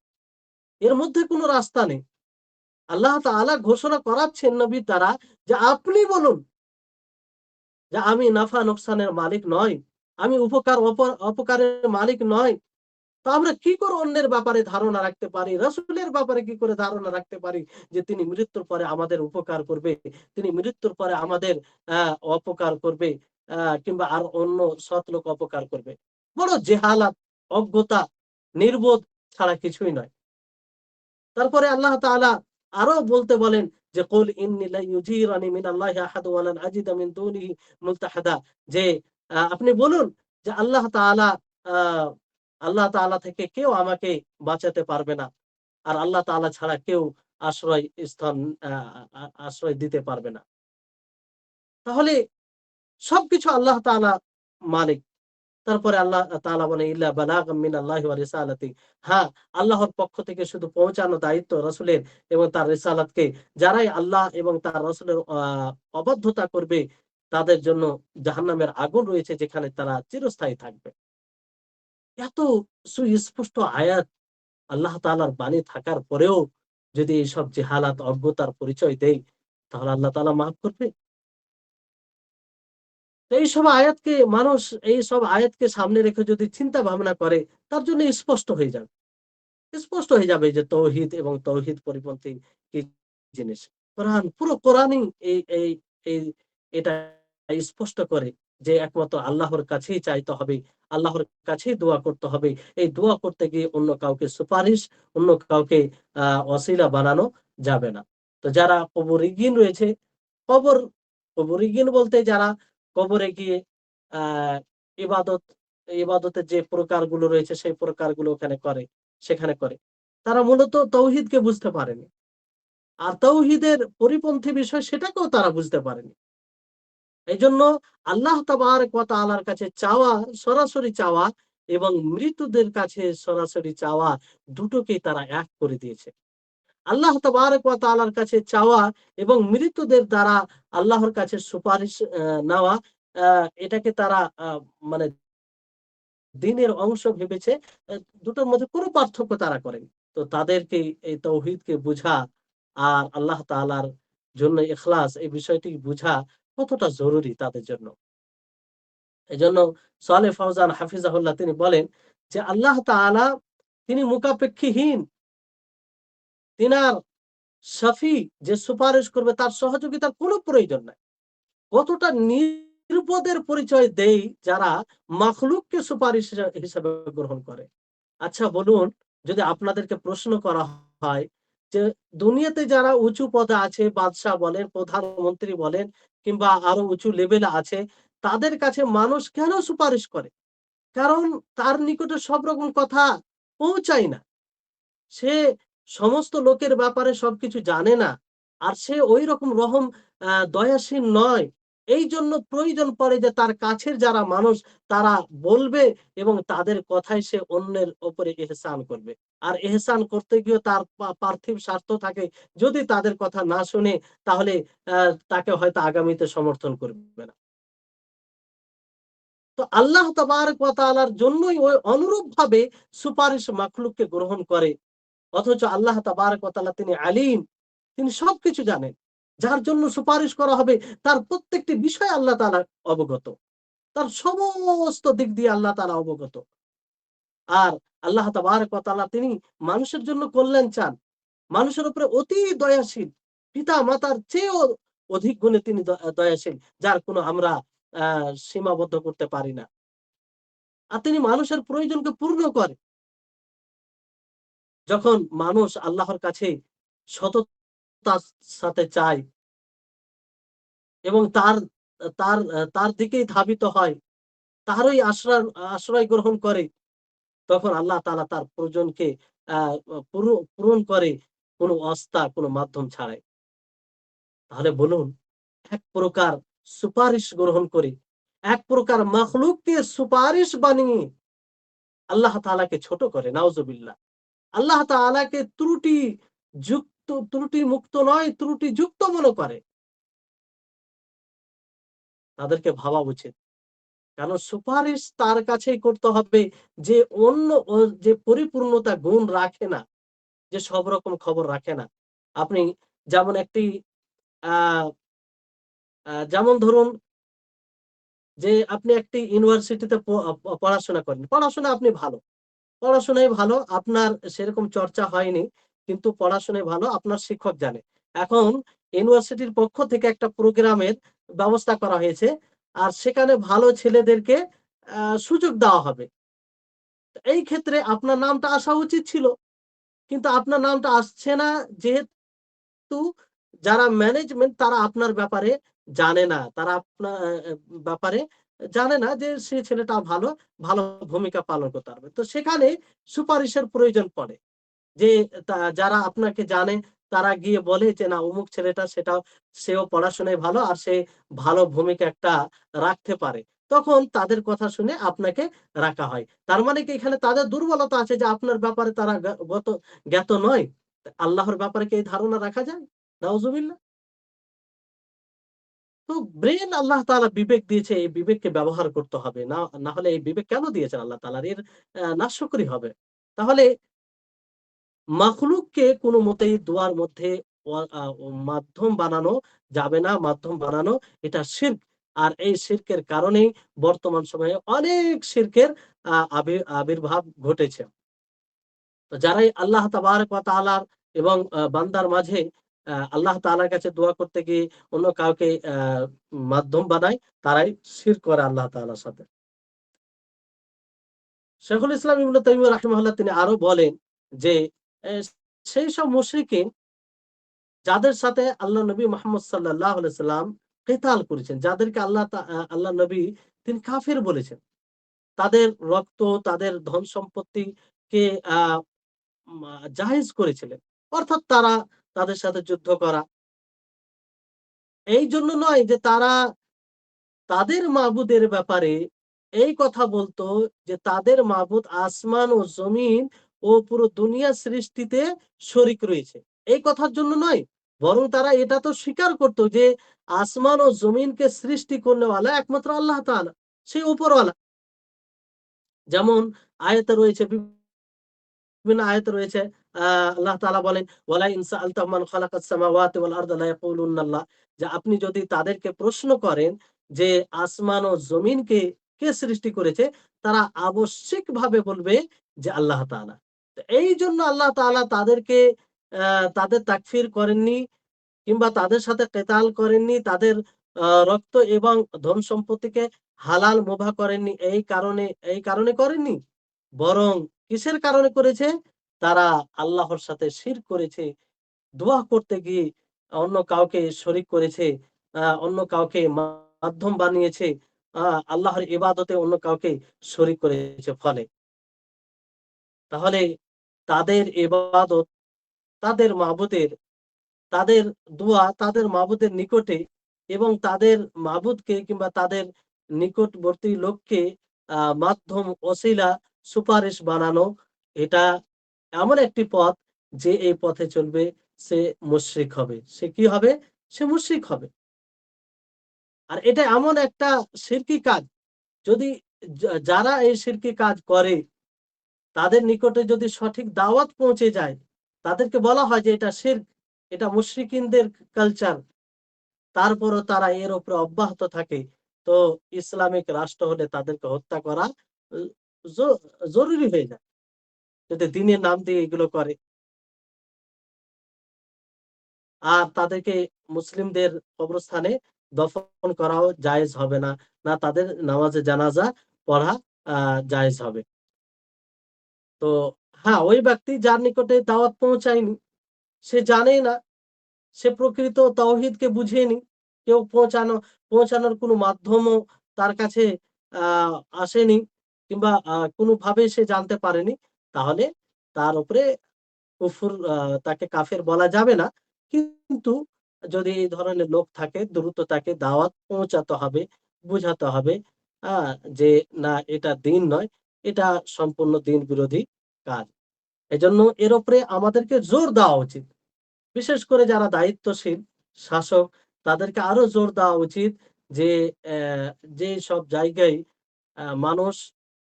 Speaker 1: এর মধ্যে কোনো রাস্তা নেই। আল্লাহ তাআলা ঘোষণা করাচ্ছেন নবীর দ্বারা যে, আপনি বলুন যে, আমি নাফা নোকসানের মালিক নই। আমি উপকার অপকারের মালিক নই। তো আমরা কি করে অন্যের ব্যাপারে ধারণা রাখতে পারি? রাসূলের ব্যাপারে কি করে ধারণা রাখতে পারি যে তিনি মৃত্যুর পরে আমাদের উপকার করবে, তিনি মৃত্যুর পরে আমাদের আ অপকার করবে, কিংবা আর অন্য সৎ লোক অপকার করবে। বড় জেহালাত, অজ্ঞতা, নির্বোধ ছাড়া কিছুই নয়। তারপরে আল্লাহ তাআলা আরো বলতে বলেন যে, কুল ইন্নী লা ইউজিরানি মিনাল্লাহি আহাদু ওয়া লান আজিদা মিন দুনিহি মুলতাহাদা, যে আপনি বলুন যে আ আল্লাহ তাআলা থেকে কেউ আমাকে বাঁচাতে পারবে না। আর আল্লাহ তাআলা ছাড়া কেউ আশ্রয় স্থান আ আ আশ্রয় দিতে পারবে না। তাহলে সবকিছু আল্লাহ তাআলা মালিক। তারপরে আল্লাহ তাআলা বলেন, ইল্লা বালাগাম মিনাল্লাহি ওয়া রিসালাতি। হ্যাঁ, আল্লাহর পক্ষ থেকে শুধু পৌঁছানো দায়িত্ব রাসূলের এবং তার রিসালাতকে। যারাই আল্লাহ এবং তার রাসূলের অবাধ্যতা করবে, তাদের জন্য জাহান্নামের আগুন রয়েছে, যেখানে তারা চিরস্থায়ী থাকবে। এত সুস্পষ্ট আয়াত আল্লাহ তাআলার বাণী থাকার পরেও যদি এইসব জেহালাত, অজ্ঞতার পরিচয় দেই, তাহলে আল্লাহ তাআলা মাফ করবে? তো এইসব আয়াতকে মানুষ এইসব আয়াতকে সামনে রেখে যদি চিন্তা ভাবনা করে, তার জন্য স্পষ্ট হয়ে যাবে। স্পষ্ট হয়ে যাবে যে তৌহিদ এবং তৌহিদ পরিপন্থী কি জিনিস। পুরো কোরআনই এই এই এই এটা স্পষ্ট করে যে একমাত্র আল্লাহর কাছেই চাইতে হবে, আল্লাহর কাছেই দোয়া করতে হবে। এই দোয়া করতে গিয়ে অন্য কাউকে সুপারিশ, অন্য কাউকে আ ওসিলা বানানো যাবে না। তো যারা কবরীগীন রয়েছে, কবর কবরীগীন বলতে যারা কবরে গিয়ে আ ইবাদত ইবাদতের যে প্রকারগুলো রয়েছে সেই প্রকারগুলো ওখানে করে, সেখানে করে। তারা মূলত তৌহিদকে বুঝতে পারেনি। আর তৌহিদের পরিপন্থী বিষয় সেটাকেও তারা বুঝতে পারেনি। এইজন্য আল্লাহ তাবারাক ওয়া তাআলার কাছে চাওয়া, সরাসরি চাওয়া এবং মৃতদের কাছে সরাসরি চাওয়া, দুটোকেই তারা এক করে দিয়েছে। আল্লাহ তাবারাক ওয়া তাআলার কাছে চাওয়া এবং মৃতদের দ্বারা আল্লাহর কাছে সুপারিশ নেওয়া, আ এটাকে তারা মানে দ্বীনের অংশ ভেবেছে। এ দুটোর মধ্যে কোনো পার্থক্য তারা করেনি। তো তাদেরকে এই তাওহীদকে বুঝা আর আল্লাহ তাআলার জন্য ইখলাস, এই বিষয়টি বুঝা কতটা জরুরি তাদের জন্য। এজন্য সালেহ ফাওজান হাফিজাহুল্লাহ তিনি বলেন যে, আল্লাহ তাআলা তিনি মুখাপেক্ষীহীন। তিনার শাফি, যে সুপারিশ করবে, তার সহযোগিতার কোনো প্রয়োজন নাই। কতটা নির্বোধের পরিচয় দেই যারা মাখলুককে সুপারিশ হিসেবে গ্রহণ করে। আচ্ছা বলুন, যদি আপনাদেরকে প্রশ্ন করা হয় যে দুনিয়াতে যারা উঁচু পদে আছে, বাদশা বলেন, প্রধানমন্ত্রী বলেন, কিংবা আরো উঁচু লেভেলে আছে, তাদের কাছে মানুষ কেন সুপারিশ করে? কারণ তার নিকটে সব রকম কথা পৌঁছায় না। সে সমস্ত লোকের ব্যাপারে সবকিছু জানে না। আর সে ঐরকম দয়াশীল নয়। এইজন্য প্রয়োজন পড়ে যে তার কাছের যারা মানুষ, তারা বলবে এবং তাদের কথায় সে অন্যের উপরে ইহসান করবে। আর ইহসান করতে গিয়েও তার পার্থিব স্বার্থ থাকে। যদি তাদের কথা না শুনে, তাহলে আ তাকে হয়তো আগামীতে সমর্থন করবে না। তো আল্লাহ তাবারাক ওয়া তাআলার জন্যই ওই অনুরূপভাবে সুপারিশ মাখলুককে গ্রহণ করে। অথচ আল্লাহ তাবারাক ওয়া তাআলা তিনি আলিম, তিনি সবকিছু জানেন। যার জন্য সুপারিশ করা হবে, তার প্রত্যেকটি বিষয় আল্লাহ তাআলা অবগত। তার সমস্ত দিক দিয়ে আল্লাহ তাআলা অবগত। আর আল্লাহ তাবারাক ওয়া তাআলা তিনি মানুষের জন্য কল্যাণ চান। মানুষের উপরে অতি দয়াশীল। পিতা-মাতার চেয়েও অধিক গুণে তিনি দয়াশীল, যার কোনো আমরা আ সীমাবদ্ধ করতে পারি না। আর তিনি মানুষের প্রয়োজনকে পূর্ণ করে। যখন মানুষ আল্লাহর কাছে সততার সাথে চায় এবং তার দিকেই ধাবিত হয়, তারই আশ্রয় গ্রহণ করে, তখন আল্লাহ তাআলা তার প্রয়োজনকে আ পূরণ করে কোনো ওয়াস্তা, কোনো মাধ্যম ছাড়াই। তাহলে বলুন, এক প্রকার সুপারিশ গ্রহণ করে, এক প্রকার মাখলুককে সুপারিশ বানিয়ে আল্লাহ তাআলাকে ছোট করে, নাউজুবিল্লাহ। আল্লাহ তাআলাকে ত্রুটি মুক্ত নয়, ত্রুটিযুক্ত মনে করে, তাদেরকে ভাবা উচিত। কারণ সুপারিশ তার কাছেই করতে হবে যে যে পরিপূর্ণতা গুণ রাখে না, যে সব রকম খবর রাখে না। আপনি যেমন একটি আ যেমন ধরুন যে আপনি একটি ইউনিভার্সিটিতে পড়াশোনা করেন। পড়াশোনা আপনি ভালো। পড়াশোনায় ভালো, আপনার সেরকম চর্চা হয়নি। কিন্তু পড়াশোনায় ভালো, আপনার শিক্ষক জানে। এখন ইউনিভার্সিটির পক্ষ থেকে একটা প্রোগ্রামের ব্যবস্থা করা হয়েছে। আর সেখানে ভালো ছেলেদেরকে আ সুযোগ দেওয়া হবে। এই ক্ষেত্রে আপনার নামটা আসা উচিত ছিল। কিন্তু আপনার নামটা আসছে না, যেহেতু যারা ম্যানেজমেন্ট তারা আপনার ব্যাপারে জানে না। তারা আপনার ব্যাপারে জানে না যে সে ছেলেটা ভালো ভূমিকা পালন করতে পারবে। তো সেখানে সুপারিশের প্রয়োজন পড়ে। যে যারা আপনাকে জানে তারা গিয়ে বলে যে, "না, অমুক ছেলেটা সেও পড়াশোনায় ভালো আর সে ভালো ভূমিকা একটা রাখতে পারে।" তখন তাদের কথা শুনে আপনাকে রাখা হয়। তার মানে কি এখানে তাদের দুর্বলতা আছে যে আপনার ব্যাপারে তারা জ্ঞাত নয়? আল্লাহর ব্যাপারে কি এই ধারণা রাখা যায়? নাউজুবিল্লাহ। তো ব্রেইন আল্লাহ তাআলা বিবেক দিয়েছে, এই বিবেককে ব্যবহার করতে হবে। না হলে এই বিবেক কেন দিয়েছেন আল্লাহ তাআলা? এর নাশকরি হবে। তাহলে মাখলুককে কোনো মতেই দোয়ার মধ্যে মাধ্যম বানানো যাবে না। মাধ্যম বানানো এটা শিরক। আর এই শিরকের কারণেই বর্তমান সময়ে অনেক শিরকের আবির্ভাব ঘটেছে। তো যারাই আল্লাহ তাবারাক ওয়া তাআলার এবং বান্দার মাঝে আল্লাহ তাআলার কাছে দোয়া করতে গিয়ে অন্য কাউকে মাধ্যম বানায়, তারাই শিরক করে আল্লাহ তাআলার সাথে। শেখুল ইসলাম ইবনে তাইমিyyah রাহিমাহুল্লাহ তিনি আরো বলেন যে, এ সেই সব মুশরিকিন যাদের সাথে আল্লাহ নবী মুহাম্মদ সাল্লাল্লাহু আলাইহি সাল্লাম কিতাল করেছেন, যাদেরকে আল্লাহ নবী তিনি কাফের বলেছেন। তাদের রক্ত, তাদের ধন সম্পত্তিকে আ মা জায়েজ করেছিলেন। অর্থাৎ তাদের সাথে যুদ্ধ করা। এইজন্য নয় যে তারা তাদের মাবুদের ব্যাপারে এই কথা বলতো যে তাদের মাবুদ আসমান ও জমিন ও পুরো দুনিয়া সৃষ্টিতে শরিক রয়েছে। এই কথার জন্য নয়। বরং তারা এটা তো স্বীকার করত যে আসমান ও জমিনকে সৃষ্টি করনেওয়ালা একমাত্র আল্লাহ তাআলা। সেই উপরওয়ালা। যেমন আয়াতে রয়েছে, বিভিন্ন আয়াতে রয়েছে, আ আল্লাহ তাআলা বলেন, "ওয়ালা ইন সাআলতাহুম মান খালাকাস সামাওয়াতি ওয়াল আরদা লা ইয়াকুলুন্নাল্লাহ।" যে আপনি যদি তাদেরকে প্রশ্ন করেন যে আসমান ও জমিনকে কে সৃষ্টি করেছে? তারা আবশ্যিকভাবে বলবে যে আল্লাহ তাআলা। তো এইজন্য আল্লাহ তাআলা তাদেরকে তাদের তাকফির করেননি কিংবা তাদের সাথে কেতাল করেননি, তাদের রক্ত এবং ধন সম্পত্তিকে হালাল মুবাহ করেননি। এই কারণে করেননি। বরং কিসের কারণে করেছে? তারা আল্লাহর সাথে শিরক করেছে। দোয়া করতে গিয়ে অন্য কাউকে শরিক করেছে, অন্য কাউকে মাধ্যম বানিয়েছে, আ আল্লাহর ইবাদতে অন্য কাউকে শরিক করেছে ফলে। তাহলে তাদের ইবাদত, তাদের মাবুদের, তাদের দোয়া তাদের মাবুদের নিকটে এবং তাদের মাবুদকে কিংবা তাদের নিকটবর্তী লোককে মাধ্যম, ওসিলা, সুপারিশ বানানো, এটা এমন একটি পথ যে এই পথে চলবে সে মুশরিক হবে। সে কি হবে? সে মুশরিক হবে। আর এটা এমন একটা শিরকি কাজ, যদি যারা এই শিরকি কাজ করে তাদের নিকটে যদি সঠিক দাওয়াত পৌঁছে যায়, তাদেরকে বলা হয় যে এটা শিরক, এটা মুশরিকিনদের কালচার। তারপরও তারা এর উপরে অব্যাহত থাকে। তো ইসলামিক রাষ্ট্র হলে তাদেরকে হত্যা করা উ জ জরুরি হয়ে যায়। যদি দ্বীনের নাম দিয়ে এগুলো করে। আর তাদেরকে মুসলিমদের কবরস্থানে দফন করাও জায়েজ হবে না। না তাদের নামাজে জানাজা পড়া আ জায়েজ হবে। তো হ্যাঁ, ওই ব্যক্তি যার নিকটে দাওয়াত পৌঁছায়নি, সে জানেই না। সে প্রকৃত তাওহীদকে বুঝেনি। কেউ পৌঁছানোর কোনো মাধ্যমও তার কাছে আ আসেনি কিংবা কোনোভাবে সে জানতে পারেনি। তাহলে তার উপরে কুফর, তাকে কাফের বলা যাবে না। কিন্তু যদি এই ধরনের লোক থাকে দ্রুত তাকে দাওয়াত পৌঁছাতে হবে, বুঝাতে হবে আ যে না, এটা দ্বীন নয়, এটা সম্পূর্ণ দ্বীন বিরোধী কাজ। এজন্য এর উপরে আমাদেরকে জোর দেওয়া উচিত। বিশেষ করে যারা দায়িত্বশীল শাসক, তাদেরকে আরো জোর দেওয়া উচিত যে যে সব জায়গায় মানুষ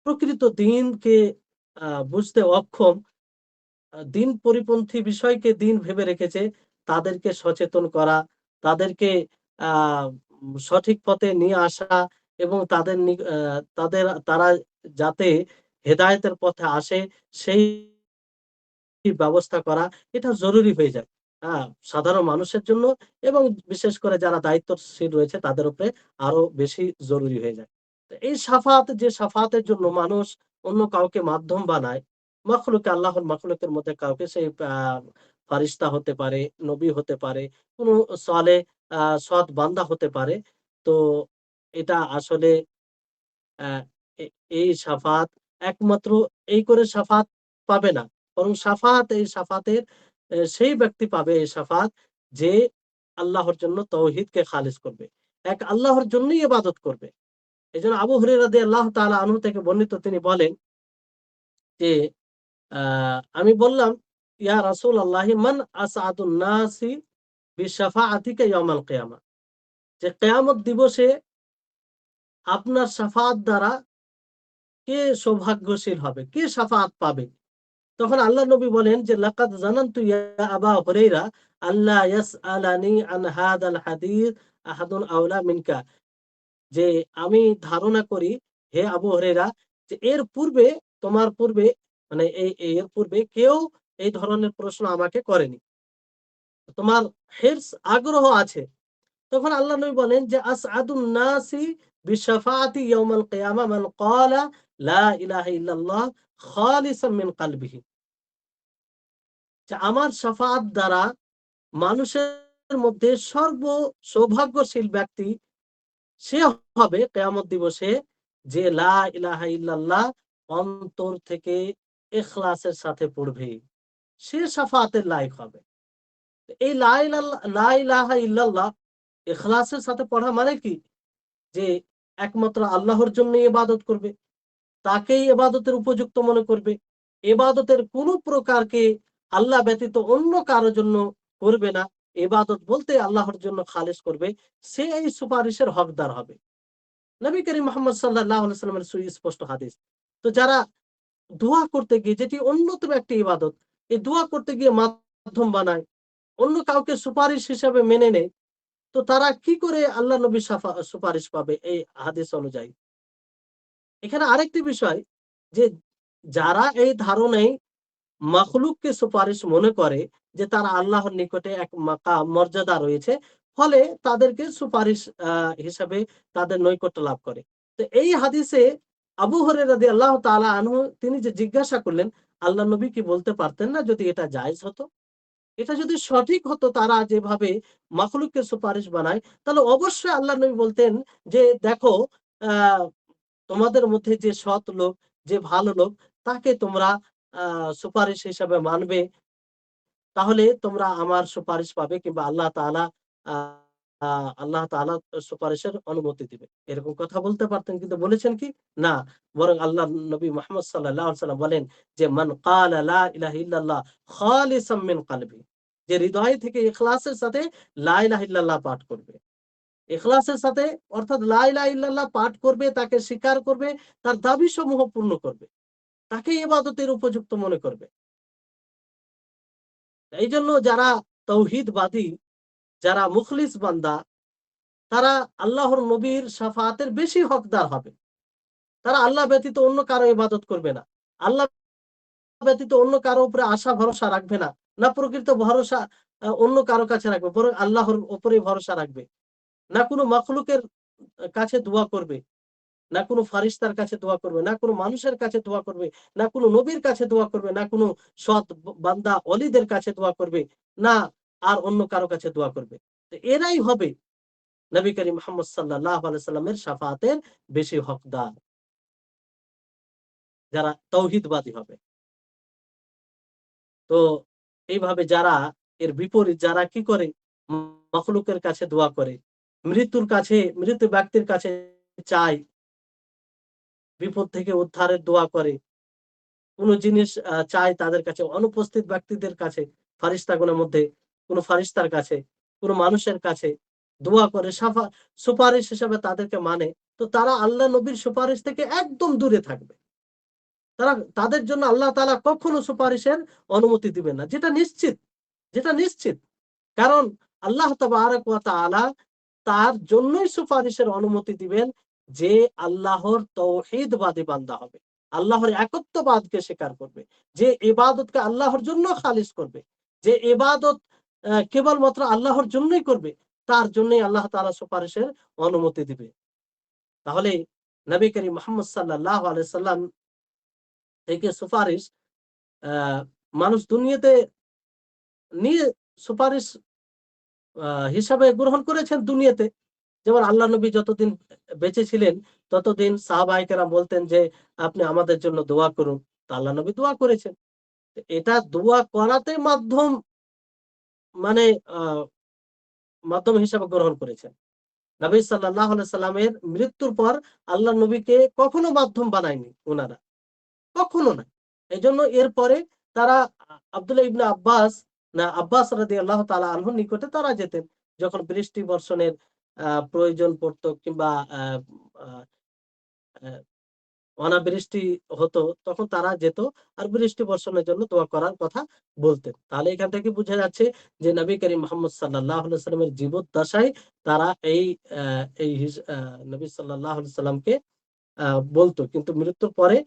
Speaker 1: প্রকৃত দিনকে বুঝতে অক্ষম, দিন পরিপন্থী বিষয়কে দিন ভেবে রেখেছে, তাদেরকে সচেতন করা, তাদেরকে আ সঠিক পথে নিয়ে আসা এবং তারা যাতে হেদায়েতের পথে আসে সেই ব্যবস্থা করা, এটা জরুরি হয়ে যায়। সাধারণ মানুষের জন্য এবং বিশেষ করে যারা দায়িত্বশীল রয়েছে তাদের উপরে আরো বেশি জরুরি হয়ে যায়। তো এই সাফাতের জন্য মানুষ অন্য কাউকে মাধ্যম বানায়, আল্লাহর মাখলুকের মধ্যে কাউকে সেই ফারিস্তা হতে পারে, নবী হতে পারে, কোন সালেহ সৎ বান্দা হতে পারে। তো এটা আসলে অ্যা এ এই শাফাত একমাত্র এই করে শাফাত পাবে না। বরং এই শাফাতের সেই ব্যক্তি পাবে এই শাফাত যে আল্লাহর জন্য তাওহীদকে খালিস করবে। এক আল্লাহর জন্যই ইবাদত করবে। এজন্য আবু হুরায়রা রাদিয়াল্লাহু তাআলা আনহু থেকে বর্ণিত, তিনি বলেন যে আ আমি বললাম, ইয়া রাসূলাল্লাহি মান আসআদুন নাসি বিশাফাআতিকা ইয়াউমাল কিয়ামা, যে কিয়ামত দিবসে আপনার শাফাত দ্বারা কে সৌভাগ্যশীল হবে? কে শাফাআত পাবে? তখন আল্লাহ নবী বলেন যে, লাকাদ জানানতু ইয়া আবা হুরায়রা আল্লা ইয়াসআলানি আন হাদাল হাদিস আহাদুন আওলা মিনকা, যে আমি ধারণা করি হে আবু হুরায়রা, যে এর পূর্বে, তোমার পূর্বে, মানে এর পূর্বে কেউ এই ধরনের প্রশ্ন আমাকে করেনি। তোমার হিরস, আগ্রহ আছে। তখন আল্লাহ নবী বলেন যে আসআদুন নাসি বিশাফাআতি ইয়াউমাল কিয়ামা মান ক্বালা লা ইলাহা ইল্লাল্লাহ খালিসাম মিন কলবিহি, যে আমার শাফাআত দ্বারা মানুষের মধ্যে সৌভাগ্যশীল ব্যক্তি সে হবে কিয়ামত দিবসে, যে লা ইলাহা ইল্লাল্লাহ অন্তর থেকে ইখলাসের সাথে পড়বে, সে শাফাআতের লায়ক হবে। এই লা ইলাহা ইল্লাল্লাহ ইখলাসের সাথে পড়া মানে কি? যে একমাত্র আল্লাহর জন্যই ইবাদত করবে, তাকেই ইবাদতের উপযুক্ত মনে করবে। ইবাদতের কোন প্রকারকে আল্লাহ ব্যতীত অন্য কারো জন্য করবে না। ইবাদত বলতে আল্লাহর জন্য খালিস করবে। সে এই সুপারিশের হকদার হবে। নবী করিম মুহাম্মদ সাল্লাল্লাহু আলাইহি ওয়াসাল্লামের সুস্পষ্ট হাদিস। তো যারা দোয়া করতে গিয়ে, যেটি অন্যতম একটি ইবাদত, এই দোয়া করতে গিয়ে মাধ্যম বানায়, অন্য কাউকে সুপারিশ হিসাবে মেনে নেয়, তো তারা কি করে আল্লাহ নবীর সুপারিশ পাবে এই হাদিস অনুযায়ী? এখানে আরেকটি বিষয়, যে যারা এই ধারণায় মাখলুককে সুপারিশ মনে করে যে তারা আল্লাহর নিকটে এক মাকাম মর্যাদা রয়েছে, ফলে তাদেরকে সুপারিশ হিসাবে তাদের নৈকট্য লাভ করে। তো এই হাদিসে আবু হুরায়রা রাদিয়াল্লাহু তাআলা আনহু তিনি যে জিজ্ঞাসা করলেন, আল্লাহ নবী কি বলতে পারতেন না যদি এটা জায়েজ হতো? এটা যদি সঠিক হতো, তারা যেভাবে মাখলুককে সুপারিশ বানায়, তাহলে অবশ্যই আল্লাহ নবী বলতেন যে দেখো, আ তোমাদের মধ্যে যে সৎ লোক, যে ভালো লোক, তাকে তোমরা সুপারিশ হিসাবে মানবে। তাহলে তোমরা আমার সুপারিশ পাবে, কিংবা আল্লাহ তাআলা আ আ আল্লাহ তাআলা সুপারিশের অনুমতি দিবে। এরকম কথা বলতে পারতেন, কিন্তু বলেছেন কি? না। বরং আল্লাহর নবী মুহাম্মদ সাল্লাল্লাহু আলাইহি ওয়াসাল্লাম বলেন যে, মান ক্বালা লা ইলাহা ইল্লাল্লাহ খালিসাম মিন কলবি, যে হৃদয় থেকে ইখলাসের সাথে লা ইলাহা ইল্লাল্লাহ পাঠ করবে। ইখলাসের সাথে, অর্থাৎ লা ইলাহা ইল্লাল্লাহ পাঠ করবে, তাকে স্বীকার করবে, তার দাবিসমূহ পূর্ণ করবে, তাকে ইবাদতের উপযুক্ত মনে করবে। এইজন্য যারা তাওহীদবাদী, যারা মুখলিস বান্দা, তারা আল্লাহর নবীর শাফাআতের বেশি হকদার হবে। তারা আল্লাহ ব্যতীত অন্য কারো ইবাদত করবে না। আল্লাহ ব্যতীত অন্য কারো উপরে আশা ভরসা রাখবে না। না প্রকৃত ভরসা অন্য কারো কাছে রাখবে, বরং আল্লাহর উপরেই ভরসা রাখবে। না কোনো মাখলুকের কাছে দোয়া করবে, না কোনো ফারিস্তার কাছে দোয়া করবে, না কোনো মানুষের কাছে দোয়া করবে, না কোনো নবীর কাছে দোয়া করবে, না কোনো সৎ বান্দা অলিদের কাছে দোয়া করবে, না আর অন্য কারো কাছে দোয়া করবে। তো এরাই হবে নবী করিম মুহাম্মদ সাল্লাল্লাহু আলাইহি ওয়াসাল্লামের শাফাআতের বেশি হকদার, যারা তাওহীদবাদী হবে। তো এইভাবে যারা এর বিপরীত, যারা কি করে, মাখলুকের কাছে দোয়া করে, মৃত ব্যক্তির কাছে চায়, বিপদ থেকে উদ্ধারের দোয়া করে, কোন জিনিস চায় তাদের কাছে, অনুপস্থিত ব্যক্তিদের কাছে, ফারিস্তাগণের মধ্যে কোন ফারিস্তার কাছে, কোন মানুষের কাছে দোয়া করে, সুপারিশ হিসেবে তাদেরকে মানে, তো তারা আল্লাহ নবীর সুপারিশ থেকে একদম দূরে থাকবে। তাদের জন্য আল্লাহ তাআলা কখনো সুপারিশের অনুমতি দিবেন না। যেটা নিশ্চিত। কারণ আল্লাহ তাবারাক ওয়া তাআলা তার জন্যই সুপারিশের অনুমতি দিবেন যে আল্লাহর তাওহীদবাদী বান্দা হবে। আল্লাহর একত্ববাদকে স্বীকার করবে। যে ইবাদতকে আল্লাহর জন্য খালিস করবে। যে ইবাদত কেবলমাত্র আল্লাহর জন্যই করবে, তার জন্যই আল্লাহ তাআলা সুপারিশের অনুমতি দিবে। তাহলে নবী করিম মুহাম্মদ সাল্লাল্লাহু আলাইহি সাল্লাম থেকে সুপারিশ আ মানুষ দুনিয়াতে নিয়ে সুপারিশ হিসাবে গ্রহণ করেছেন দুনিয়াতে। যেমন আল্লাহ নবী যতদিন বেঁচে ছিলেন ততদিন সাহাবায়ে কেরাম বলতেন যে, "আপনি আমাদের জন্য দোয়া করুন।" তো আল্লাহ নবী দোয়া করেছেন। এটা দোয়া করাতে মানে আ মাধ্যম হিসাবে গ্রহণ করেছেন। নবী সাল্লাল্লাহু আলাইহি সাল্লামের মৃত্যুর পর আল্লাহ নবীকে কখনো মাধ্যম বানায়নি উনারা। কখনো না। এজন্য এরপরে তারা আব্দুল্লাহ ইবনে আব্বাস রাদিয়াল্লাহু তাআলা আনহুর নিকটে তারা যেতেন। যখন বৃষ্টি বর্ষণের প্রয়োজন পড়তো কিংবা আ আ আ অনাবৃষ্টি হতো, তখন তারা যেত আর বৃষ্টি বর্ষণের জন্য দোয়া করার কথা বলতেন। তাহলে এখান থেকে বুঝা যাচ্ছে যে নবী করিম মুহাম্মদ সাল্লাল্লাহু আলাইহি ওয়াসাল্লামের জীবদ্দশায় তারা আ এই নবী সাল্লাল্লাহু আলাইহি সাল্লামকে আ বলতো। কিন্তু মৃত্যুর পরে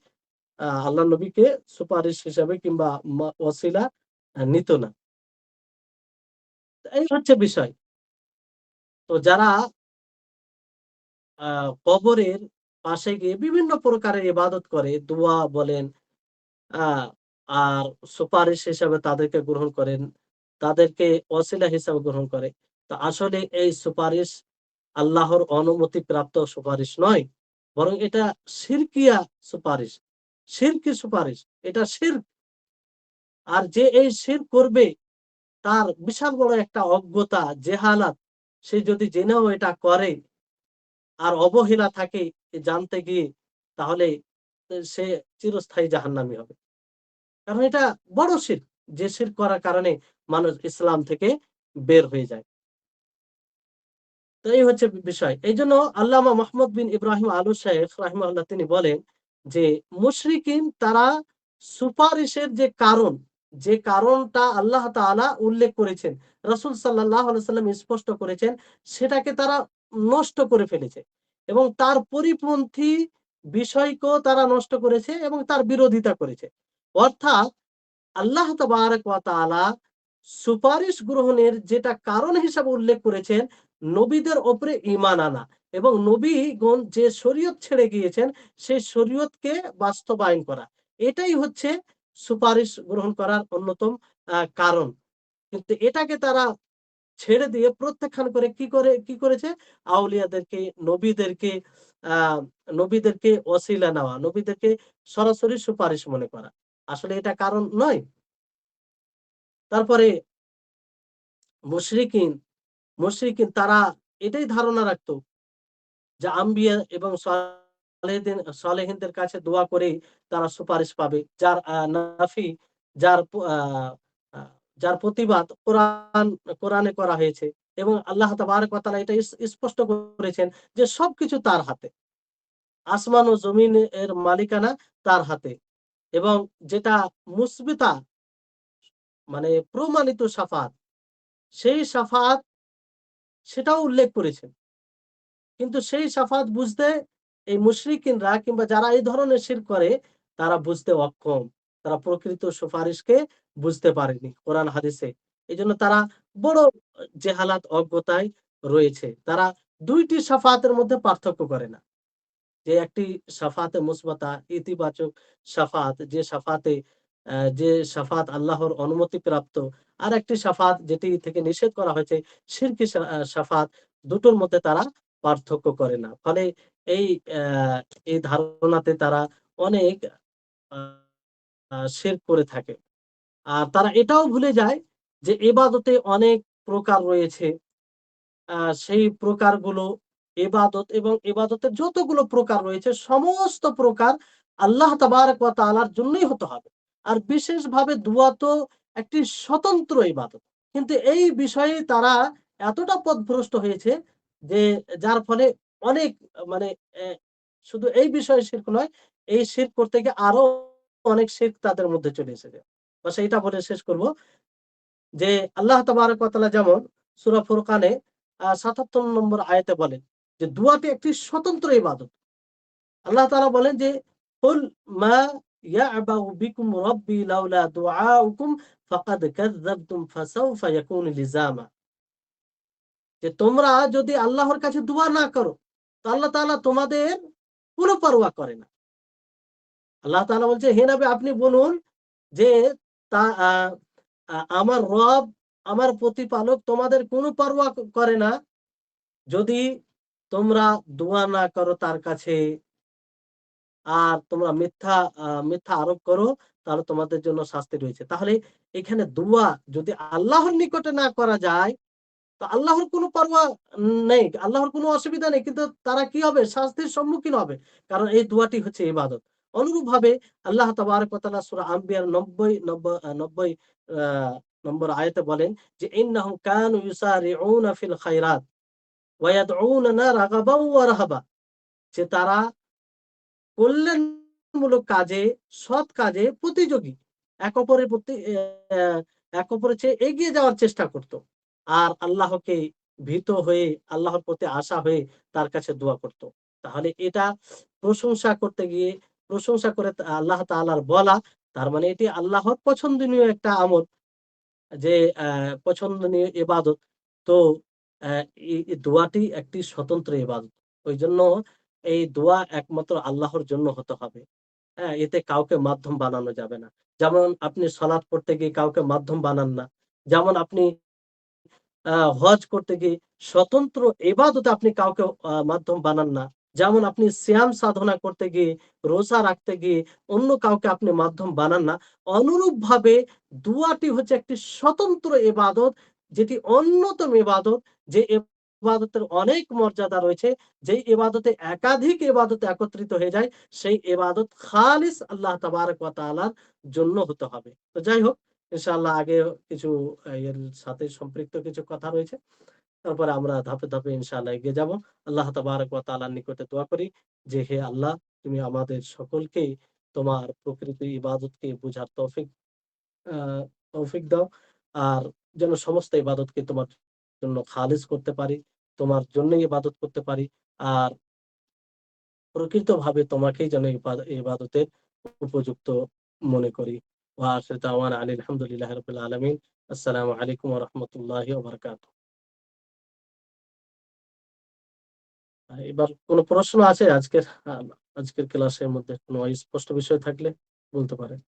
Speaker 1: আল্লাহ নবীকে সুপারিশ হিসাবে কিংবা ওসিলা নিত না। এই হচ্ছে বিষয়। তো যারা আ কবরের পাশে গিয়ে বিভিন্ন প্রকারের ইবাদত করে, দোয়া বলেন, আ আর সুপারিশ হিসাবে তাদেরকে গ্রহণ করেন, তাদেরকে ওসিলা হিসাবে গ্রহণ করে। তো আসলে এই সুপারিশ আল্লাহর অনুমতি প্রাপ্ত সুপারিশ নয়। বরং এটা শিরকিয়া সুপারিশ। শিরকি সুপারিশ। এটা শিরক। আর যে এই শিরক করবে তার বিশাল বড় একটা অজ্ঞতা, জেহালাত। সে যদি জেনেও এটা করে আর অবহেলা থাকে জানতে গিয়ে, তাহলে সে চিরস্থায়ী জাহান্নামী হবে। কারণ এটা বড় শিরক। যে শিরক করার কারণে মানুষ ইসলাম থেকে বের হয়ে যায়। তো এই হচ্ছে বিষয়। এইজন্য আল্লামা মাহমুদ বিন ইব্রাহিম আলু শাইখ রাহিমাহুল্লাহ তিনি বলেন যে, মুশরিকিন তারা সুপারিশের যে কারণটা আল্লাহ তাআলা উল্লেখ করেছেন, রাসূল সাল্লাল্লাহু আলাইহি ওয়াসাল্লাম স্পষ্ট করেছেন, সেটাকে তারা নষ্ট করে ফেলেছে। এবং তার পরিপন্থী বিষয়কেও তারা নষ্ট করেছে এবং তার বিরোধিতা করেছে। অর্থাৎ আল্লাহ তাবারাক ওয়া তাআলা সুপারিশ গ্রহণের যেটা কারণ হিসাবে উল্লেখ করেছেন, নবীদের উপরে ঈমান আনা এবং নবীগণ যে শরীয়ত ছেড়ে গিয়েছেন, সেই শরীয়তকে বাস্তবায়ন করা। এটাই হচ্ছে সুপারিশ গ্রহণ করার অন্যতম কারণ। কিন্তু এটাকে তারা ছেড়ে দিয়ে প্রত্যাখ্যান করে কি করেছে? আউলিয়াদেরকে, নবীদেরকে আ নবীদেরকে ওসিলা নেওয়া, নবীদেরকে সরাসরি সুপারিশ মনে করা। আসলে এটা কারণ নয়। তারপরে মুশরিকিন, মুশরিকিন তারা এটাই ধারণা রাখতো যে আম্বিয়া এবং সালেহিনদের কাছে দোয়া করেই তারা সুপারিশ পাবে। নাফি, যার প আ আ যার প্রতিবাদ কোরআনে করা হয়েছে এবং আল্লাহ তাবারাক ওয়া তাআলা এটা স্পষ্ট করেছেন যে সবকিছু তার হাতে। আসমান ও জমিনের মালিকানা তার হাতে এবং যেটা মুসবিতা মানে প্রমাণিত শাফাত, সেই শাফাত সেটাও উল্লেখ করেছেন। কিন্তু সেই শাফাত বুঝতে এই মুশরিকিনরা কিংবা যারা এই ধরনের শিরক করে তারা বুঝতে অক্ষম। তারা প্রকৃত সুপারিশকে বুঝতে পারেনি কোরআন হাদিসে। এজন্য তারা বড় জেহালাত, অজ্ঞতায় রয়েছে। তারা ২ টি শাফাতের মধ্যে পার্থক্য করে না। যে একটি শাফাতে মুসবাতা ইতিবাচক শাফাত, যে শাফাত আল্লাহর অনুমতি প্রাপ্ত। আরেকটি শাফাত যেটি থেকে নিষেধ করা হয়েছে শিরকি শাফাত, দুটোর মধ্যে তারা পার্থক্য করে না। ফলে এই আ এই ধারণাতে তারা অনেক আ শিরক করে থাকে। আর তারা এটাও ভুলে যায় যে ইবাদতে অনেক প্রকার রয়েছে। সেই প্রকারগুলো ইবাদত এবং ইবাদতের যতগুলো প্রকার রয়েছে সমস্ত প্রকার আল্লাহ তাবারক ওয়া তাআলার জন্যই হতে হবে। আর বিশেষভাবে দোয়া তো একটি স্বতন্ত্র ইবাদত। কিন্তু এই বিষয়ে তারা এতটা পথভ্রষ্ট হয়েছে যে যার ফলে অনেক মানে শুধু এই বিষয়ে শিরক নয়, এই শিরক করতে গিয়ে আরো অনেক শিরক তাদের মধ্যে চলে এসেছে। বাস এইটা বলে শেষ করব যে আল্লাহ তাবারক ওয়া তাআলা যেমন সূরা ফুরকানে ৭৭ নম্বর আয়াতে বলেন যে দোয়াটি একটি স্বতন্ত্র ইবাদত। আল্লাহ তাআলা বলেন যে কুল মা ইয়া'বাউ বিকুম রাব্বি লাউলা দুআউকুম ফাকাদ কাযযাবতুম ফাসাউফা ইয়াকুনু লিজামা। যে তোমরা যদি আল্লাহর কাছে দোয়া না করো তো আল্লাহ তাআলা তোমাদের কোনো পরোয়া করে না। আল্লাহ তাআলা বলছে হে নবী আপনি বলুন যে তা আ আ আমার রব আমার প্রতিপালক তোমাদের কোনো পরোয়া করে না যদি তোমরা দোয়া না করো তার কাছে আর তোমরা মিথ্যা আরোপ করো তাহলে তোমাদের জন্য শাস্তি রয়েছে। তাহলে এখানে দোয়া যদি আল্লাহর নিকটে না করা যায় তো আল্লাহর কোনো পরোয়া নেই। আল্লাহর কোনো অসুবিধা নেই। কিন্তু তারা কি হবে? শাস্তির সম্মুখীন হবে। কারণ এই দোয়াটি হচ্ছে ইবাদত। অনুরূপভাবে আল্লাহ তাবারক ওয়া তাআলা সূরা আম্বিয়ার ৯০ আ নম্বর আয়াতে বলেন যে, "ইন্নাহুম কানু ইউসারিউনা ফিল খায়রাত ওয়া ইয়াদউনানা রাগাবাও ওয়া রাহাবা।" যে তারা কল্যাণমূলক কাজে, সৎ কাজে প্রতিযোগী। এক অপরের প্রতি এক অপরের চেয়ে এগিয়ে যাওয়ার চেষ্টা করত। আর আল্লাহকে ভীত হয়ে, আল্লাহর প্রতি আশা হয়ে তার কাছে দোয়া করত। তাহলে এটা প্রশংসা করতে গিয়ে প্রশংসা করে আল্লাহ তাআলার বলা, তার মানে এটি আল্লাহর পছন্দনীয় একটা আমল যে পছন্দনীয় ইবাদত। তো অ্যা এই দোয়াটি একটি স্বতন্ত্র ইবাদত। ঐজন্য এই দোয়া একমাত্র আল্লাহর জন্য হতে হবে। হ্যাঁ? এতে কাউকে মাধ্যম বানানো যাবে না। যেমন আপনি সালাত পড়তে গিয়ে কাউকে মাধ্যম বানান না। যেমন আপনি হজ করতে গিয়ে স্বতন্ত্র ইবাদতে আপনি কাউকে মাধ্যম বানান না। যেমন আপনি সিয়াম সাধনা করতে গিয়ে, রোজা রাখতে গিয়ে অন্য কাউকে আপনি মাধ্যম বানান না। অনুরূপভাবে দুয়াটি হচ্ছে একটি স্বতন্ত্র ইবাদত, যেটি অন্যতম ইবাদত, যে ইবাদতের অনেক মর্যাদা রয়েছে। যেই ইবাদতে একাধিক ইবাদত একত্রিত হয়ে যায়, সেই ইবাদত খালিস আল্লাহ তাবারক ওয়া তাআলার জন্য হতে হবে। তো যাই হোক ইনশাআল্লাহ আগে কিছু এর সাথে সম্পৃক্ত কিছু কথা রয়েছে। তারপরে আমরা ধাপে, ধাপে ইনশাআল্লাহ এগিয়ে যাব। আল্লাহ তাবারাক ওয়া তাআলার নিকটে দোয়া করি যে, হে আল্লাহ তুমি আমাদের সকলকেই তোমার প্রকৃত ইবাদতকে বুঝার আ তৌফিক দাও। আর যেন সমস্ত ইবাদতকে তোমার জন্য খালিস করতে পারি। তোমার জন্যই ইবাদত করতে পারি। আর প্রকৃতভাবে তোমাকেই যেন ইবাদতের উপযুক্ত মনে করি। ওয়া আখিরু দাওয়ানা আনিল হামদুলিল্লাহি রাব্বিল আলামিন। আসসালামু আলাইকুম ওয়া রাহমাতুল্লাহি ওয়া বারাকাতুহু। এবার কোন প্রশ্ন আছে আজকের ক্লাসের মধ্যে কোন অস্পষ্ট বিষয় থাকলে বলতে পারেন।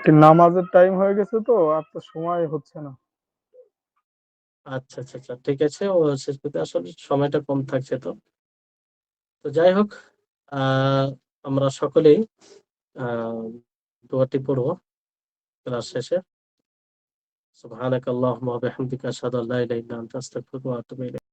Speaker 2: কি নামাজের টাইম হয়ে গেছে তো আর তো সময় হচ্ছে না।
Speaker 1: আচ্ছা, আচ্ছা, আচ্ছা। ঠিক আছে। ও শেষ করতে আসলে সময়টা কম থাকছে তো। তো যাই হোক আ আমরা সকলেই আ দোয়াটি পড়ব ক্লাস শেষে। সুবহানাকাল্লাহুম্মা ওয়া বিহামদিকা আশহাদু আল্লা ইলাহা ইল্লা আনতা আস্তাগফিরুকা ওয়া আতুবু ইলাইক।